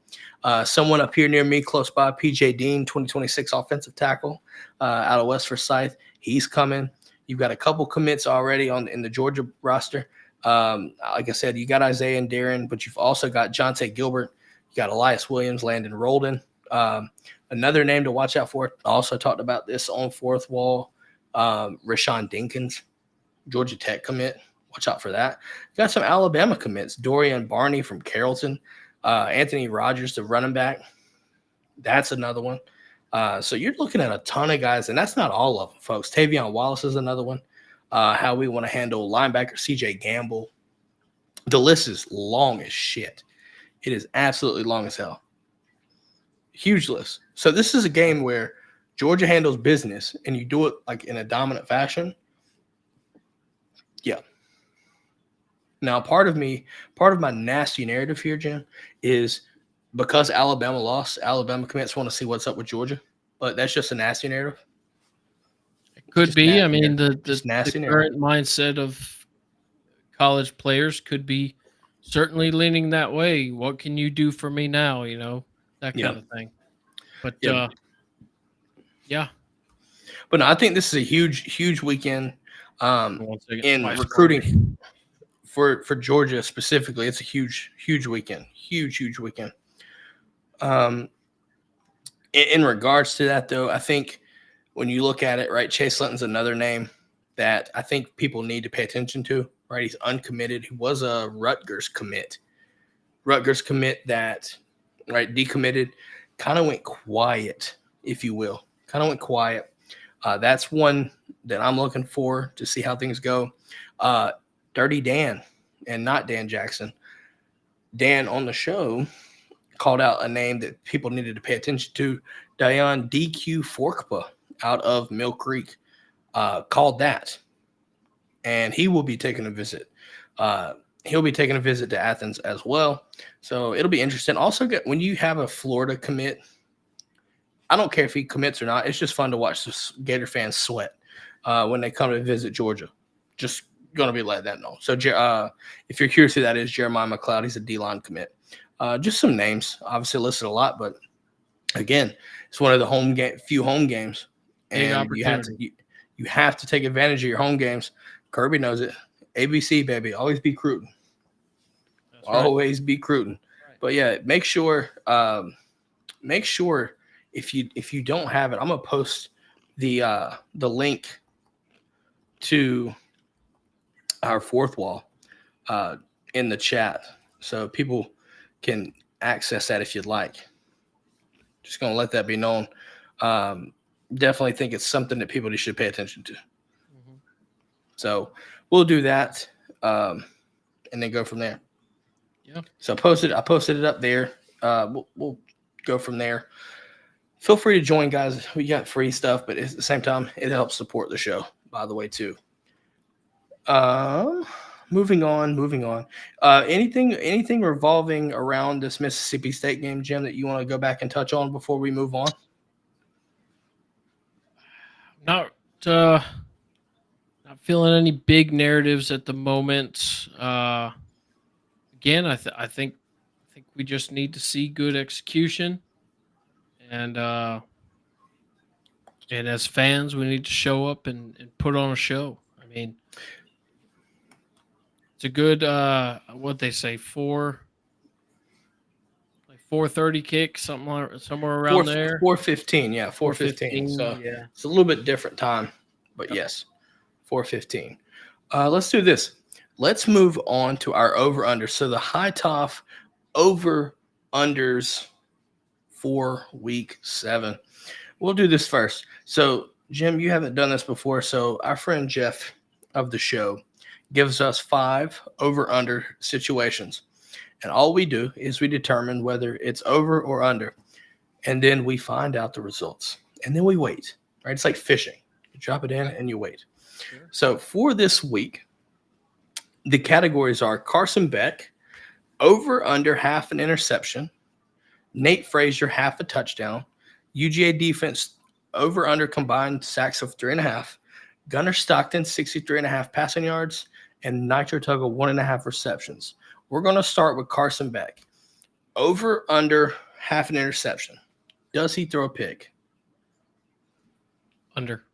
Someone up here near me, close by, PJ Dean, 2026 offensive tackle out of West Forsyth. He's coming. You've got a couple commits already in the Georgia roster. Like I said, you got Isaiah and Darren, but you've also got Jonte Gilbert. You got Elias Williams, Landon Rolden. Another name to watch out for. I also talked about this on fourth wall. Rashawn Dinkins, Georgia Tech commit. Watch out for that. You got some Alabama commits. Dorian Barney from Carrollton. Anthony Rogers, the running back. That's another one. So you're looking at a ton of guys, and that's not all of them, folks. Tavion Wallace is another one. How we want to handle linebacker CJ Gamble. The list is long as shit. It is absolutely long as hell. Huge list. So this is a game where Georgia handles business, and you do it like in a dominant fashion. Yeah. Now, part of my nasty narrative here, Jim, is because Alabama lost, Alabama commits want to see what's up with Georgia. But that's just a nasty narrative. It could Just be. nasty I mean, narrative. the Nasty current mindset of college players could be certainly leaning that way. What can you do for me now? That Yeah. kind of thing. But yeah. But no, I think this is a huge weekend in recruiting for Georgia specifically. It's a huge weekend. Huge weekend. In regards to that, though, I think when you look at it, right, Chase Linton's another name that I think people need to pay attention to, right? He's uncommitted. He was a Rutgers commit. That, right, decommitted, kind of went quiet, if you will. That's one that I'm looking for to see how things go. Dirty Dan, and not Dan Jackson. Dan on the show called out a name that people needed to pay attention to. Dion DQ Forkpa out of Mill Creek called that. and he will be taking a visit. He'll be taking a visit to Athens as well. So it'll be interesting. Also, when you have a Florida commit, I don't care if he commits or not. It's just fun to watch the Gator fans sweat when they come to visit Georgia. Just going to be letting that know. So if you're curious who that is, Jeremiah McLeod, he's a D-line commit. Just some names, obviously listed a lot, but again, it's one of the few home games, and you have to take advantage of your home games. Kirby knows it. ABC, baby, always be recruiting. Always be recruiting. Right. But yeah, make sure if you don't have it, I'm gonna post the link to our fourth wall in the chat, so people can access that if you'd like. Just gonna let that be known. Definitely think it's something that people should pay attention to. Mm-hmm. So we'll do that, and then go from there. Yeah. So I posted it up there. We'll go from there. Feel free to join, guys. We got free stuff, but at the same time, it helps support the show, by the way, too. Moving on. Anything revolving around this Mississippi State game, Jim, that you want to go back and touch on before we move on? Not feeling any big narratives at the moment. Again, I think we just need to see good execution, and as fans, we need to show up and put on a show. I mean, it's a good what they say 4:30 kick, somewhere around there. 4:15, yeah, 4:15. So yeah, it's a little bit different time, but yes, 4:15. Let's do this. Let's move on to our over-under. So the high top over-unders for week 7. We'll do this first. So, Jim, you haven't done this before. So our friend Jeff of the show gives us 5 over-under situations. And all we do is we determine whether it's over or under. And then we find out the results. And then we wait. Right? It's like fishing. You drop it in and you wait. Sure. So for this week, the categories are Carson Beck, over under half an interception, Nate Frazier, half a touchdown, UGA defense, over under combined sacks of 3.5, Gunnar Stockton, 63.5 passing yards, and Nitro Tuggle, 1.5 receptions. We're going to start with Carson Beck. Over under half an interception. Does he throw a pick? Under.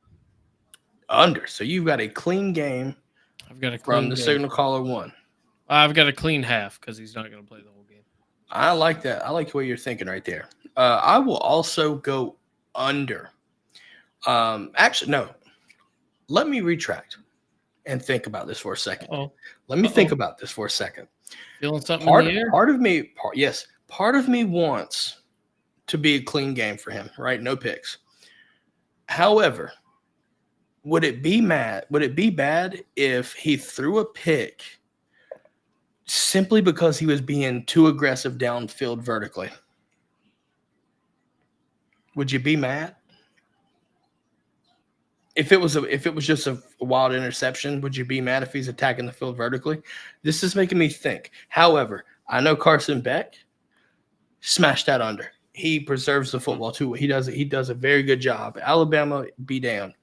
So you've got a clean game. I've got a clean from the game. Signal Caller 1. I've got a clean half because he's not going to play the whole game. I like that. I like the way you're thinking right there. I will also go under. Actually, no. Let me retract and think about this for a second. Let me think about this for a second. Feeling something in the air? Part of me wants to be a clean game for him, right? No picks. However, would it be bad if he threw a pick simply because he was being too aggressive downfield vertically? Would you be mad? If it was just a wild interception, would you be mad if he's attacking the field vertically? This is making me think. However, I know Carson Beck smashed that under. He preserves the football too. He does a very good job. Alabama, be damned.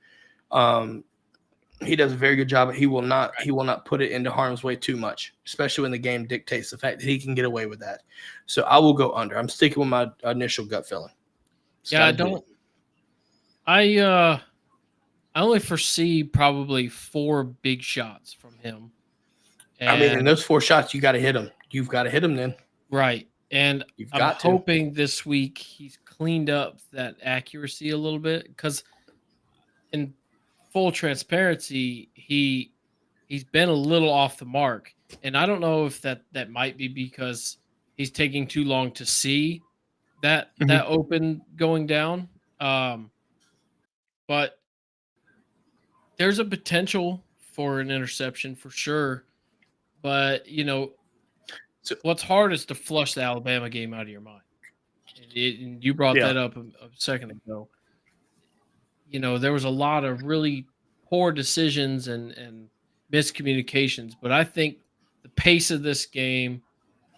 He does a very good job. He will not put it into harm's way too much, especially when the game dictates the fact that he can get away with that. So I will go under. I'm sticking with my initial gut feeling. I only foresee probably 4 big shots from him. And in those 4 shots, you got to hit them. You've got to hit them then. Right. And I'm hoping this week he's cleaned up that accuracy a little bit because in full transparency, he's been a little off the mark. And I don't know if that might be because he's taking too long to see that open going down. But there's a potential for an interception for sure. But, so what's hard is to flush the Alabama game out of your mind. And you brought that up a second ago. There was a lot of really poor decisions and miscommunications, but I think the pace of this game,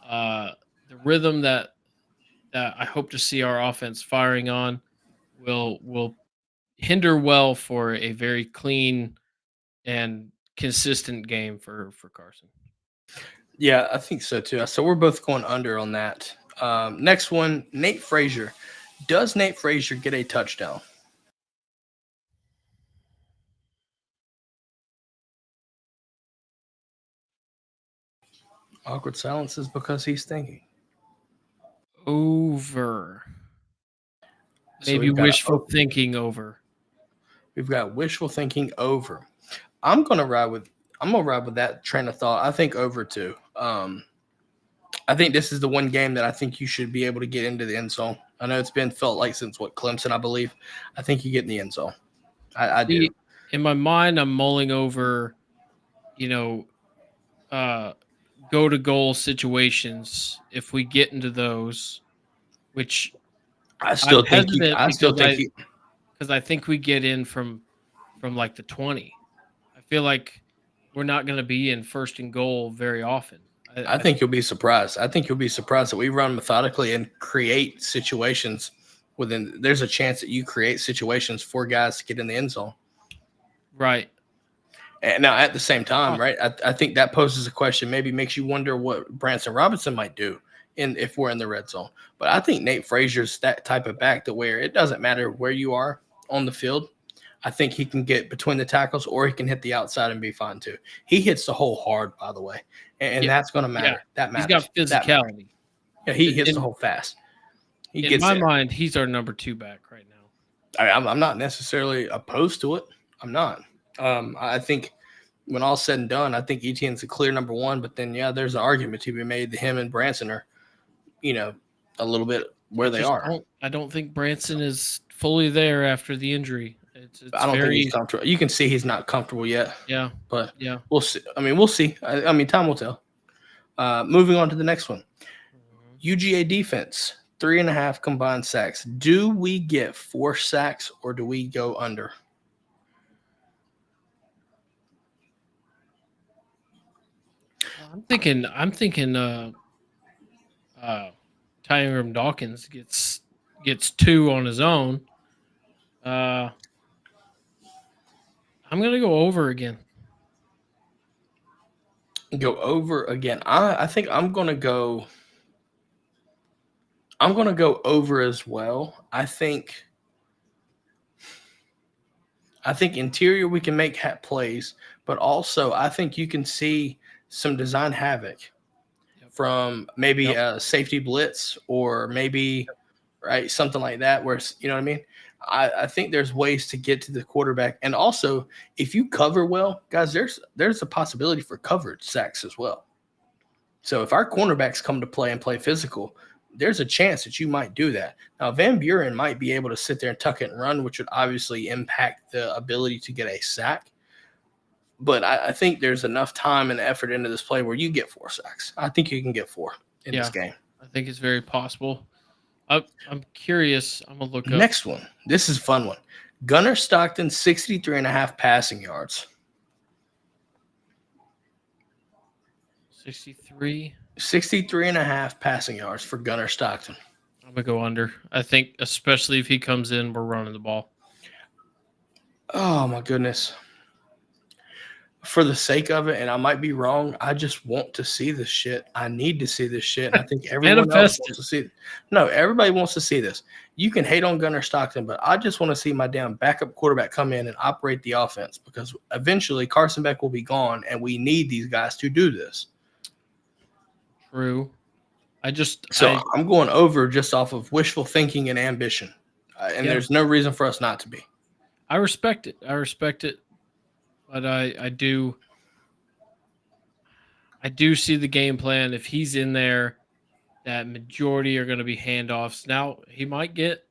the rhythm that I hope to see our offense firing on, will hinder well for a very clean and consistent game for Carson. Yeah, I think so too. So we're both going under on that. Next one, Nate Frazier. Does Nate Frazier get a touchdown? Awkward silence is because he's thinking. Over. So Maybe wishful thinking over. We've got wishful thinking over. I'm gonna ride with that train of thought. I think over too. I think this is the one game that I think you should be able to get into the end zone. I know it's been felt like since Clemson, I believe. I think you get in the end zone. I do. In my mind, I'm mulling over, go to goal situations if we get into those, which I still think because I think we get in from like the 20. I feel like we're not going to be in first and goal very often. I think you'll be surprised. I think you'll be surprised that we run methodically and create situations within. There's a chance that you create situations for guys to get in the end zone. Right. And now at the same time, right, I think that poses a question, maybe makes you wonder what Branson Robinson might do if we're in the red zone. But I think Nate Frazier's that type of back to where it doesn't matter where you are on the field. I think he can get between the tackles or he can hit the outside and be fine too. He hits the hole hard, by the way, and that's going to matter. Yeah. That matters. He's got physicality. Yeah, he hits the hole fast. In my mind, he's our number 2 back right now. I'm not necessarily opposed to it. I'm not. I think when all's said and done, I think Etienne's a clear number 1. But then, yeah, there's an argument to be made that him and Branson are, a little bit where they are. I don't think Branson is fully there after the injury. I don't think he's comfortable. You can see he's not comfortable yet. Yeah. But we'll see. We'll see. Time will tell. Moving on to the next one. UGA defense, 3.5 combined sacks. Do we get 4 sacks or do we go under? I'm thinking Tyron Dawkins gets 2 on his own. I'm going to go over again. Go over again. I think I'm going to go over as well. I think interior we can make plays, but also I think you can see some design havoc from maybe a safety blitz or maybe something like that where, you know what I mean? I think there's ways to get to the quarterback. And also, if you cover well, guys, there's a possibility for covered sacks as well. So if our cornerbacks come to play and play physical, there's a chance that you might do that. Now, Van Buren might be able to sit there and tuck it and run, which would obviously impact the ability to get a sack. But I think there's enough time and effort into this play where you get 4 sacks. I think you can get 4 in this game. I think it's very possible. I'm curious. I'm going to look up. Next one. This is a fun one. Gunnar Stockton, 63.5 passing yards. 63.5 passing yards for Gunnar Stockton. I'm going to go under. I think especially if he comes in, we're running the ball. Oh, my goodness. For the sake of it, and I might be wrong, I just want to see this shit. I need to see this shit. And I think everyone else wants to see it. No, everybody wants to see this. You can hate on Gunnar Stockton, but I just want to see my damn backup quarterback come in and operate the offense because eventually Carson Beck will be gone, and we need these guys to do this. True. I'm going over just off of wishful thinking and ambition, and there's no reason for us not to be. I respect it. But I do see the game plan. If he's in there, that majority are going to be handoffs. Now he might get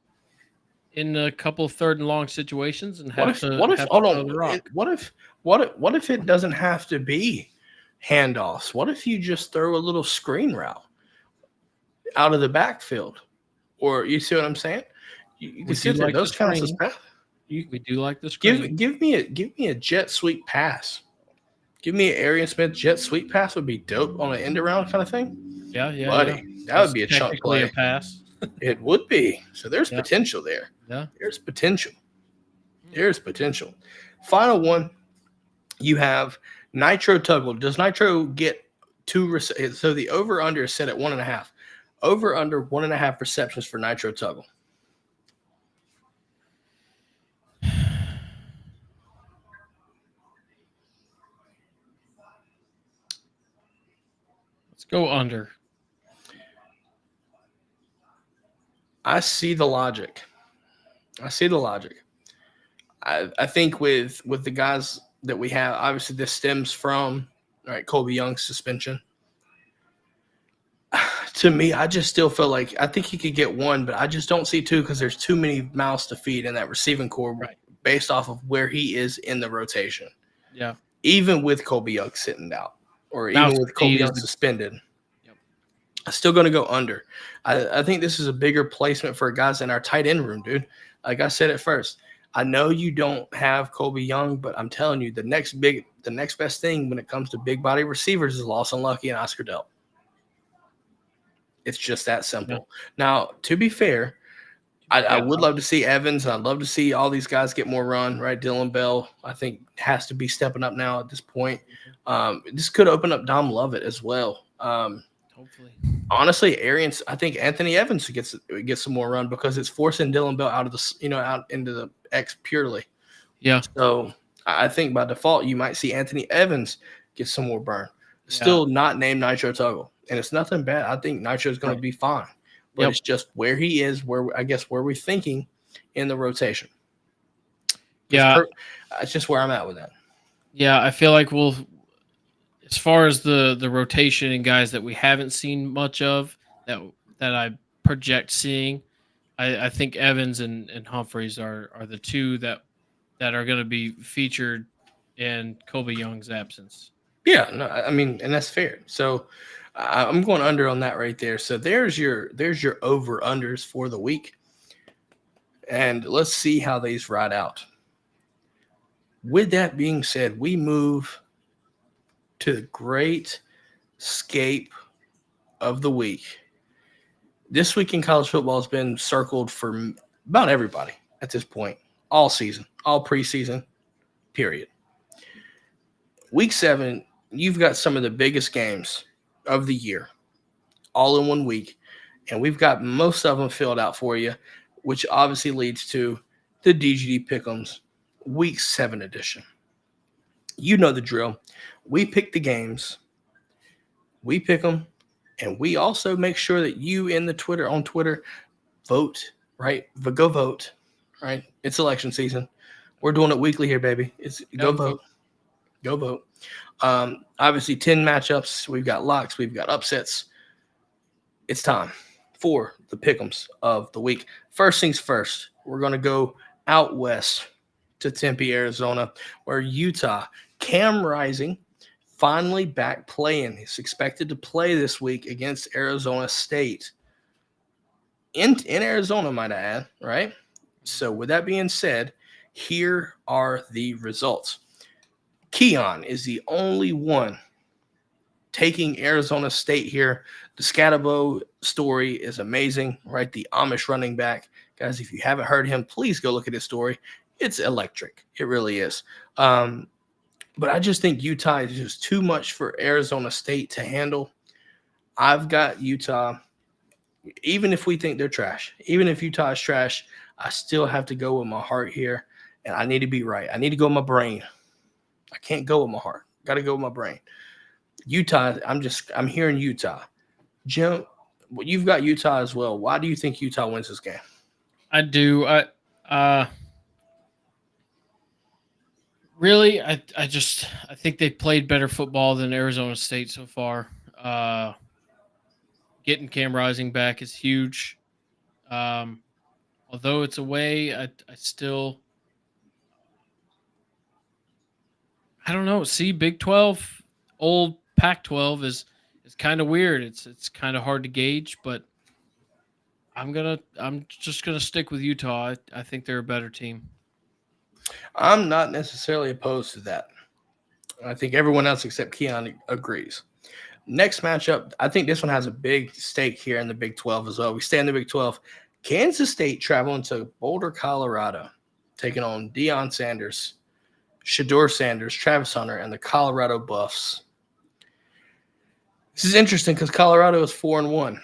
in a couple of 3rd and long situations and what if it doesn't have to be handoffs? What if you just throw a little screen route out of the backfield? Or you see what I'm saying? You can see like those kinds of stuff. We do like this. Give me a jet sweep pass. Give me an Arian Smith jet sweep pass would be dope on an end around kind of thing. Yeah. Buddy, that would That's be a chunk technically a play. pass. It would be. So there's Yeah, potential there. yeah. There's potential. There's potential. Final one, you have Nitro Tuggle. Does Nitro get so the over under is set at 1.5. Over under 1.5 receptions for Nitro Tuggle. Let's go under. I see the logic. I think with the guys that we have, obviously this stems from Colby Young's suspension. To me, I just still feel like I think he could get one, but I just don't see two because there's too many mouths to feed in that receiving core based off of where he is in the rotation. Yeah. Even with Colby Young sitting out or Mouth even with Colby Young suspended. Yep. I'm still going to go under. I think this is a bigger placement for guys in our tight end room, dude. Like I said at first, I know you don't have Colby Young, but I'm telling you, the next best thing when it comes to big body receivers is Lawson Lucky and Oscar Delp. It's just that simple. Yeah. Now, to be fair, I would love to see Evans. I'd love to see all these guys get more run, right? Dylan Bell, I think, has to be stepping up now at this point. This could open up Dom Lovett as well. Hopefully. Honestly, I think Anthony Evans gets some more run because it's forcing Dylan Bell out into the X purely. Yeah. So I think by default you might see Anthony Evans get some more burn. Still not named Nitro Tuggle, and it's nothing bad. I think Nitro is going to be fine, but it's just where he is. Where we're thinking in the rotation. Yeah, it's just where I'm at with that. Yeah, I feel like as far as the rotation and guys that we haven't seen much of that I project seeing, I think Evans and Humphreys are the two that are going to be featured in Colby Young's absence. Yeah, no, I mean, and that's fair. So I'm going under on that right there. So there's your over unders for the week, and let's see how these ride out. With that being said, we move to the great scape of the week. This week in college football has been circled for about everybody at this point, all season, all preseason, period. Week 7, you've got some of the biggest games of the year all in one week, and we've got most of them filled out for you, which obviously leads to the DGD Pick'ems Week 7 edition. You know the drill. We pick the games, we pick them, and we also make sure that you on Twitter vote, right? Go vote, right? It's election season. We're doing it weekly here, baby. Go vote. Go vote. Obviously, 10 matchups. We've got locks. We've got upsets. It's time for the pick'ems of the week. First things first, we're going to go out west to Tempe, Arizona, where Utah, Cam Rising, finally back playing. He's expected to play this week against Arizona State. In Arizona, might I add, right? So with that being said, here are the results. Keon is the only one taking Arizona State here. The Scatabo story is amazing, right? The Amish running back. Guys, if you haven't heard him, please go look at his story. It's electric. It really is. But I just think Utah is just too much for Arizona State to handle. I've got Utah. Even if we think they're trash, even if Utah is trash, I still have to go with my heart here, and I need to be right. I need to go with my brain. I can't go with my heart. Got to go with my brain. Utah, I'm hearing Utah. Jim, you've got Utah as well. Why do you think Utah wins this game? I do. Really, I think they played better football than Arizona State so far. Getting Cam Rising back is huge. Although it's away, I still, I don't know. See, Big 12, old Pac-12 is kind of weird. It's kind of hard to gauge, but I'm just gonna stick with Utah. I think they're a better team. I'm not necessarily opposed to that. I think everyone else except Keon agrees. Next matchup, I think this one has a big stake here in the Big 12 as well. We stay in the Big 12. Kansas State traveling to Boulder, Colorado, taking on Deion Sanders, Shador Sanders, Travis Hunter, and the Colorado Buffs. This is interesting because Colorado is 4-1.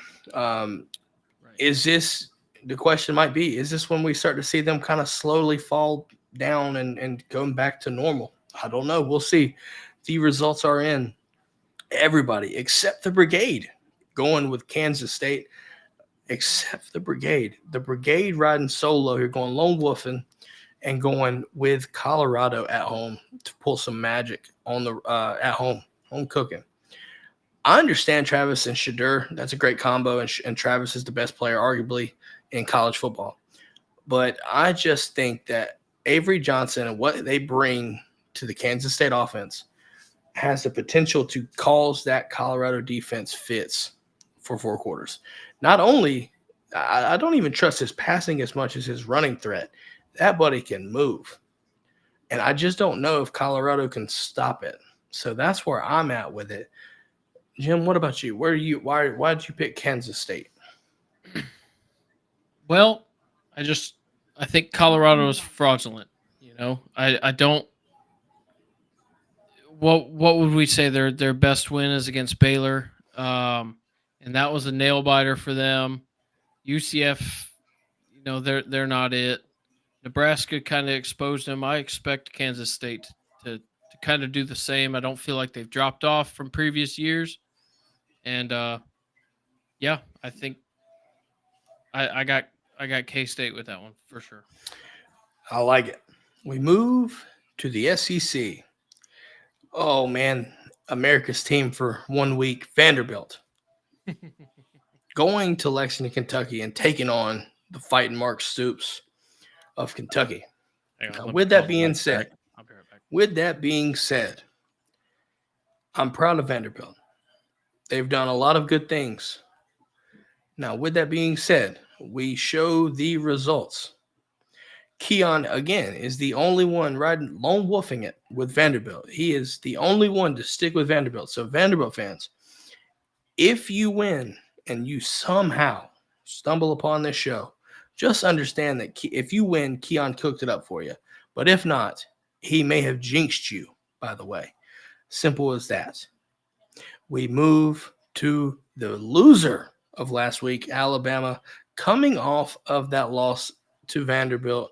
Is this the question? Might be, is this when we start to see them kind of slowly fall down and going back to normal? I don't know. We'll see. The results are in. Everybody except the Brigade going with Kansas State, except the Brigade. The Brigade riding solo here, going lone wolfing and going with Colorado at home to pull some magic on the at home cooking. I understand Travis and Shador. That's a great combo, and Travis is the best player arguably in college football. But I just think that Avery Johnson and what they bring to the Kansas State offense has the potential to cause that Colorado defense fits for 4 quarters. Not only, I don't even trust his passing as much as his running threat. That buddy can move. And I just don't know if Colorado can stop it. So that's where I'm at with it. Jim, what about you? Why did you pick Kansas State? Well, I think Colorado is fraudulent. I don't. What would we say their best win is against Baylor, and that was a nail biter for them. UCF, they're not it. Nebraska kind of exposed them. I expect Kansas State to kind of do the same. I don't feel like they've dropped off from previous years, and yeah, I think I got K-State with that one for sure. I like it. We move to the SEC. Oh, man, America's team for 1 week, Vanderbilt. Going to Lexington, Kentucky, and taking on the Fighting Mark Stoops of Kentucky. Now, with that being said, I'm proud of Vanderbilt. They've done a lot of good things. Now, with that being said, we show the results. Keon, again, is the only one riding lone wolfing it with Vanderbilt. He is the only one to stick with Vanderbilt. So, Vanderbilt fans, if you win and you somehow stumble upon this show, just understand that if you win, Keon cooked it up for you. But if not, he may have jinxed you, by the way. Simple as that. We move to the loser of last week, Alabama, coming off of that loss to Vanderbilt,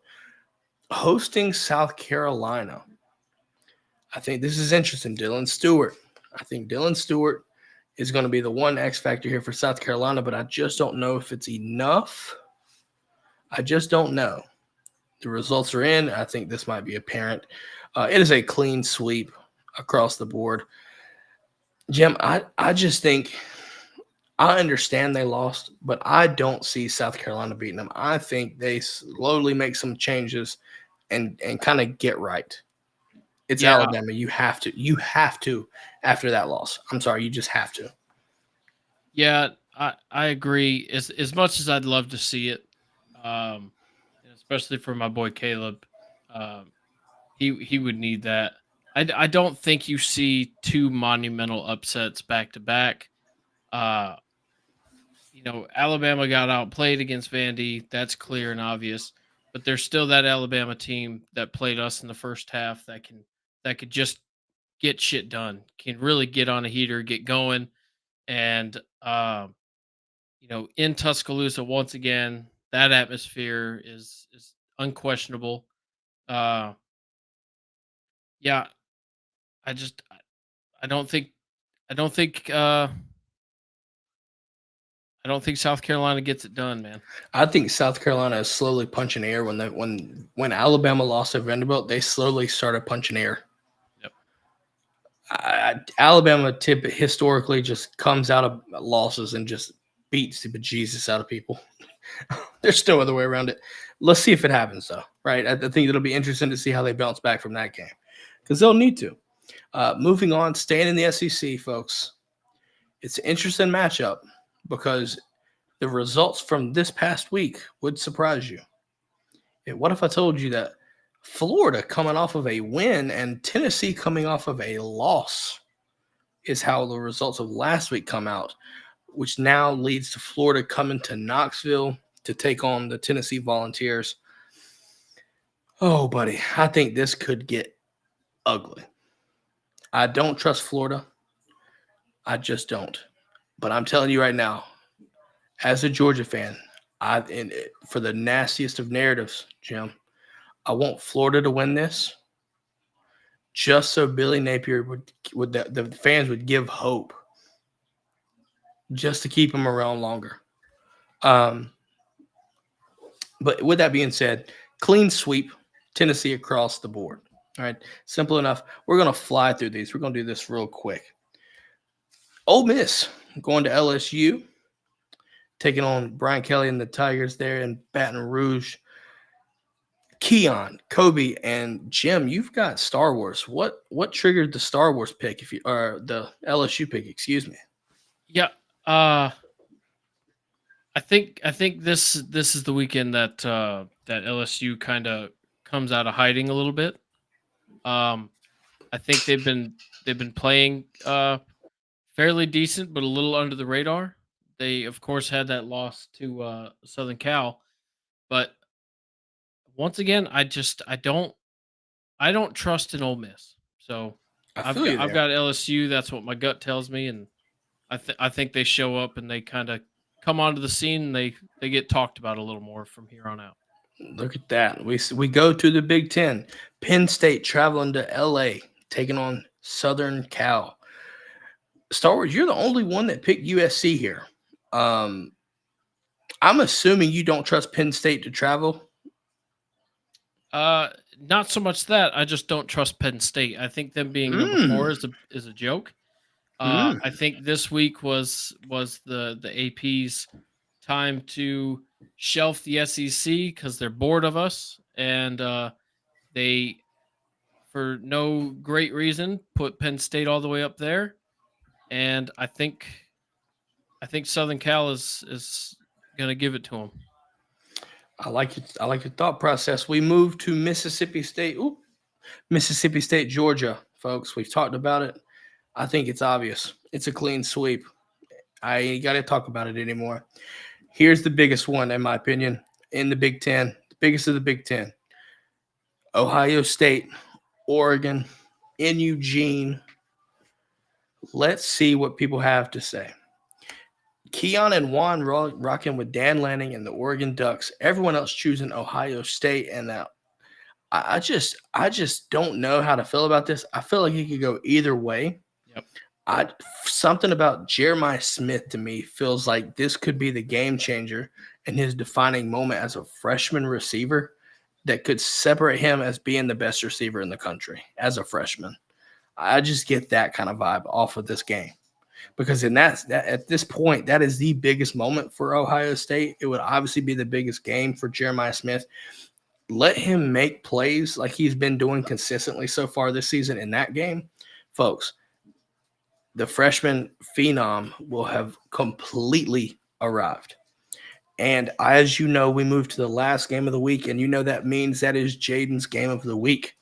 hosting South Carolina. I think this is interesting. Dylan Stewart. I think Dylan Stewart is going to be the one X factor here for South Carolina, but I just don't know if it's enough. I just don't know. The results are in. I think this might be apparent. It is a clean sweep across the board. Jim, I just think I understand they lost, but I don't see South Carolina beating them. I think they slowly make some changes and kind of get right. It's Alabama. You have to after that loss. I'm sorry, you just have to. Yeah, I agree. As much as I'd love to see it, especially for my boy Caleb, he would need that. I don't think you see 2 monumental upsets back to back. Alabama got outplayed against Vandy. That's clear and obvious. But there's still that Alabama team that played us in the first half that could just get shit done, can really get on a heater, get going. And, in Tuscaloosa, once again, that atmosphere is unquestionable. Yeah, I don't think South Carolina gets it done, man. I think South Carolina is slowly punching air. When Alabama lost to Vanderbilt, they slowly started punching air. Yep. Alabama historically just comes out of losses and just beats the bejesus out of people. There's no other way around it. Let's see if it happens, though, right? I think it'll be interesting to see how they bounce back from that game because they'll need to. Moving on, staying in the SEC, folks. It's an interesting matchup because the results from this past week would surprise you. What if I told you that Florida coming off of a win and Tennessee coming off of a loss is how the results of last week come out, which now leads to Florida coming to Knoxville to take on the Tennessee Volunteers. Oh, buddy, I think this could get ugly. I don't trust Florida. I just don't. But I'm telling you right now, as a Georgia fan, for the nastiest of narratives, Jim, I want Florida to win this just so Billy Napier would the fans would give hope just to keep him around longer. But with that being said, clean sweep, Tennessee across the board. All right, simple enough. We're going to fly through these. We're going to do this real quick. Ole Miss going to LSU, taking on Brian Kelly and the Tigers there in Baton Rouge. Keon, Kobe, and Jim, you've got Star Wars. What triggered the Star Wars pick, or the LSU pick? Excuse me. Yeah, I think this is the weekend that that LSU kind of comes out of hiding a little bit. I think they've been playing fairly decent, but a little under the radar. They of course had that loss to Southern Cal, but once again, I don't trust an Ole Miss. So I've got LSU. That's what my gut tells me, and I think they show up and they kind of come onto the scene and they get talked about a little more from here on out. Look at that. We go to the Big Ten. Penn State traveling to LA, taking on Southern Cal. Star Wars, you're the only one that picked USC here. I'm assuming you don't trust Penn State to travel. Not so much that. I just don't trust Penn State. I think them being number 4 is a joke. I think this week was the AP's time to shelf the SEC because they're bored of us, and they, for no great reason, put Penn State all the way up there. And I think Southern Cal is going to give it to them. I like your thought process. We move to Mississippi State. Mississippi State, Georgia, folks. We've talked about it. I think it's obvious. It's a clean sweep. I ain't got to talk about it anymore. Here's the biggest one, in my opinion, in the Big Ten. The biggest of the Big Ten. Ohio State, Oregon, in Eugene. Let's see what people have to say. Keon and Juan rocking with Dan Lanning and the Oregon Ducks. Everyone else choosing Ohio State, and that I just don't know how to feel about this. I feel like it could go either way. Yep. Something about Jeremiah Smith to me feels like this could be the game changer in his defining moment as a freshman receiver that could separate him as being the best receiver in the country as a freshman. I just get that kind of vibe off of this game. Because at this point, that is the biggest moment for Ohio State. It would obviously be the biggest game for Jeremiah Smith. Let him make plays like he's been doing consistently so far this season in that game. Folks, the freshman phenom will have completely arrived. And as you know, we move to the last game of the week, and you know that means that is Jaden's game of the week.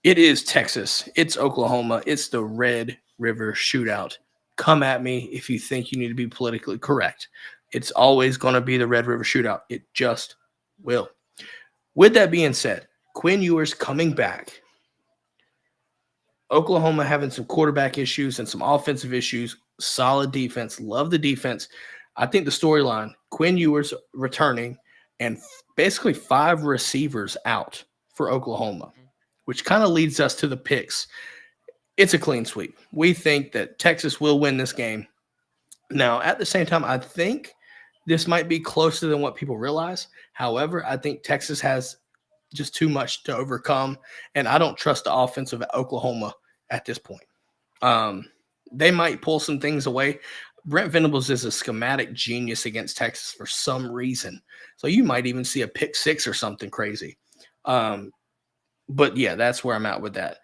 It is Texas. It's Oklahoma. It's the Red River Shootout. Come at me if you think you need to be politically correct. It's always going to be the Red River Shootout. It just will. With that being said, Quinn Ewers coming back. Oklahoma having some quarterback issues and some offensive issues. Solid defense. Love the defense. I think the storyline, Quinn Ewers returning and basically 5 receivers out for Oklahoma, which kind of leads us to the picks. It's a clean sweep. We think that Texas will win this game. Now, at the same time, I think this might be closer than what people realize. However, I think Texas has just too much to overcome, and I don't trust the offense of Oklahoma at this point. They might pull some things away. Brent Venables is a schematic genius against Texas for some reason. So you might even see a pick 6 or something crazy. But, yeah, that's where I'm at with that.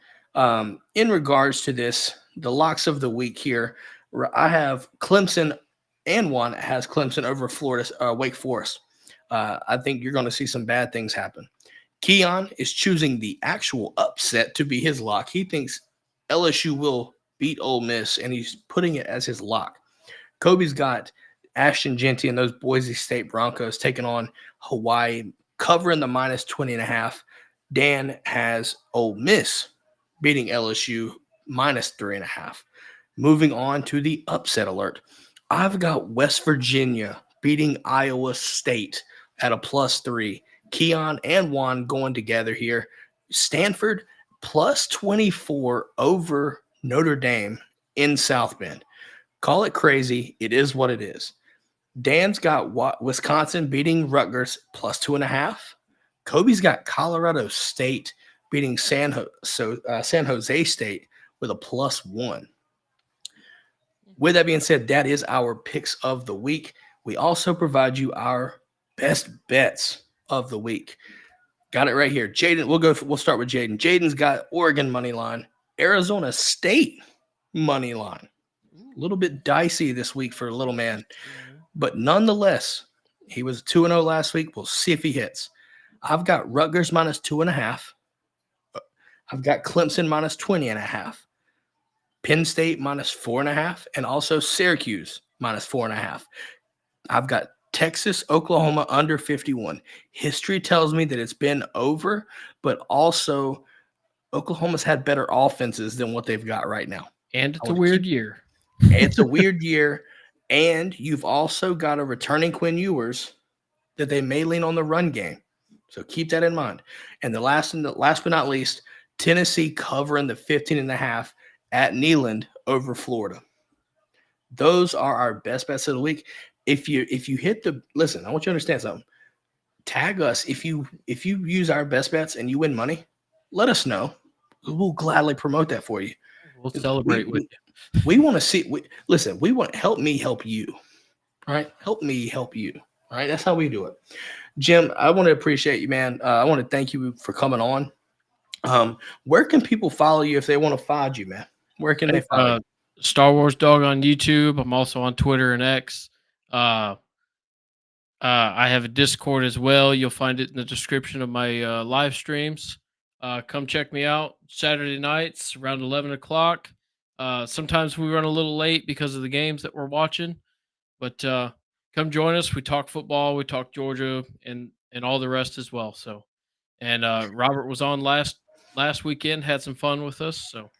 In regards to this, the locks of the week here, I have Clemson, and one has Clemson over Wake Forest. I think you're going to see some bad things happen. Keon is choosing the actual upset to be his lock. He thinks LSU will beat Ole Miss, and he's putting it as his lock. Kobe's got Ashton Genty and those Boise State Broncos taking on Hawaii, covering the minus 20.5. Dan has Ole Miss beating LSU minus 3.5. Moving on to the upset alert. I've got West Virginia beating Iowa State at a +3. Keon and Juan going together here. Stanford plus 24 over Notre Dame in South Bend. Call it crazy. It is what it is. Dan's got Wisconsin beating Rutgers plus 2.5. Kobe's got Colorado State beating San Jose State with a +1. With that being said, that is our picks of the week. We also provide you our best bets of the week. Got it right here. Jaden, we'll start with Jaden. Jaden's got Oregon money line, Arizona State money line. A little bit dicey this week for a little man, but nonetheless, he was 2-0 last week. We'll see if he hits. I've got Rutgers minus 2.5. I've got Clemson minus 20.5. Penn State minus 4.5, and also Syracuse minus 4.5. I've got Texas, Oklahoma under 51. History tells me that it's been over, but also Oklahoma's had better offenses than what they've got right now. And it's a weird year. It's a weird year, and you've also got a returning Quinn Ewers that they may lean on the run game. So keep that in mind. And the last but not least, Tennessee covering the 15.5 at Neyland over Florida. Those are our best bets of the week. If you hit listen, I want you to understand something. Tag us if you use our best bets and you win money. Let us know. We'll gladly promote that for you. We'll celebrate with you. We want to see. We want help me help you. All right, help me help you. All right, that's how we do it. Jim, I want to appreciate you, man. I want to thank you for coming on. Where can people follow you if they want to find you, man? Where can they follow you? Star Wars Dog on YouTube. I'm also on Twitter and X. I have a Discord as well. You'll find it in the description of my live streams. Come check me out Saturday nights around 11 o'clock. Sometimes we run a little late because of the games that we're watching, but come join us. We talk football, we talk Georgia, and all the rest as well. So, and Robert was on last weekend, had some fun with us. So,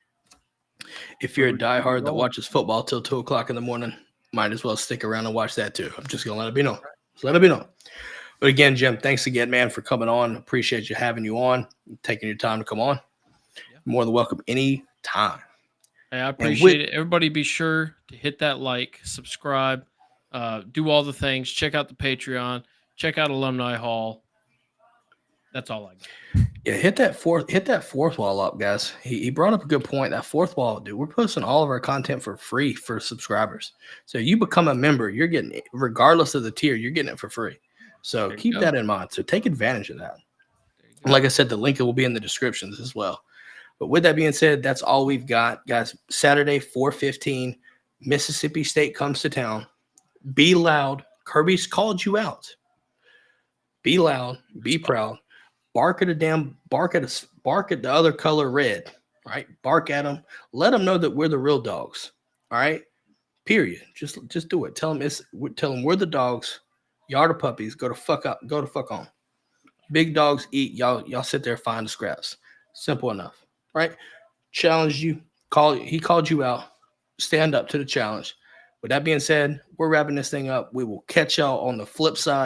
if you're a diehard that watches football till 2 o'clock in the morning, might as well stick around and watch that too. I'm just gonna let it be known. But again, Jim, thanks again, man, for coming on. Appreciate you having you on, taking your time to come on. Yeah. More than welcome any time. Hey, I appreciate it. Everybody be sure to hit that like, subscribe, do all the things. Check out the Patreon. Check out Alumni Hall. That's all I got. Yeah, hit that fourth wall up, guys. He brought up a good point. That fourth wall, dude. We're posting all of our content for free for subscribers. So you become a member, you're getting it, regardless of the tier, you're getting it for free. So keep that in mind. So take advantage of that. Like I said, the link will be in the descriptions as well. But with that being said, that's all we've got, guys. Saturday, 4:15, Mississippi State comes to town. Be loud. Kirby's called you out. Be loud. Be proud. Bark at the other color red, right? Bark at them. Let them know that we're the real dogs. All right. Period. Just do it. Tell them we're the dogs. Y'all the puppies. Go to fuck up. Go to fuck on. Big dogs eat. Y'all sit there, find the scraps. Simple enough, right? Challenged you. He called you out. Stand up to the challenge. With that being said, we're wrapping this thing up. We will catch y'all on the flip side.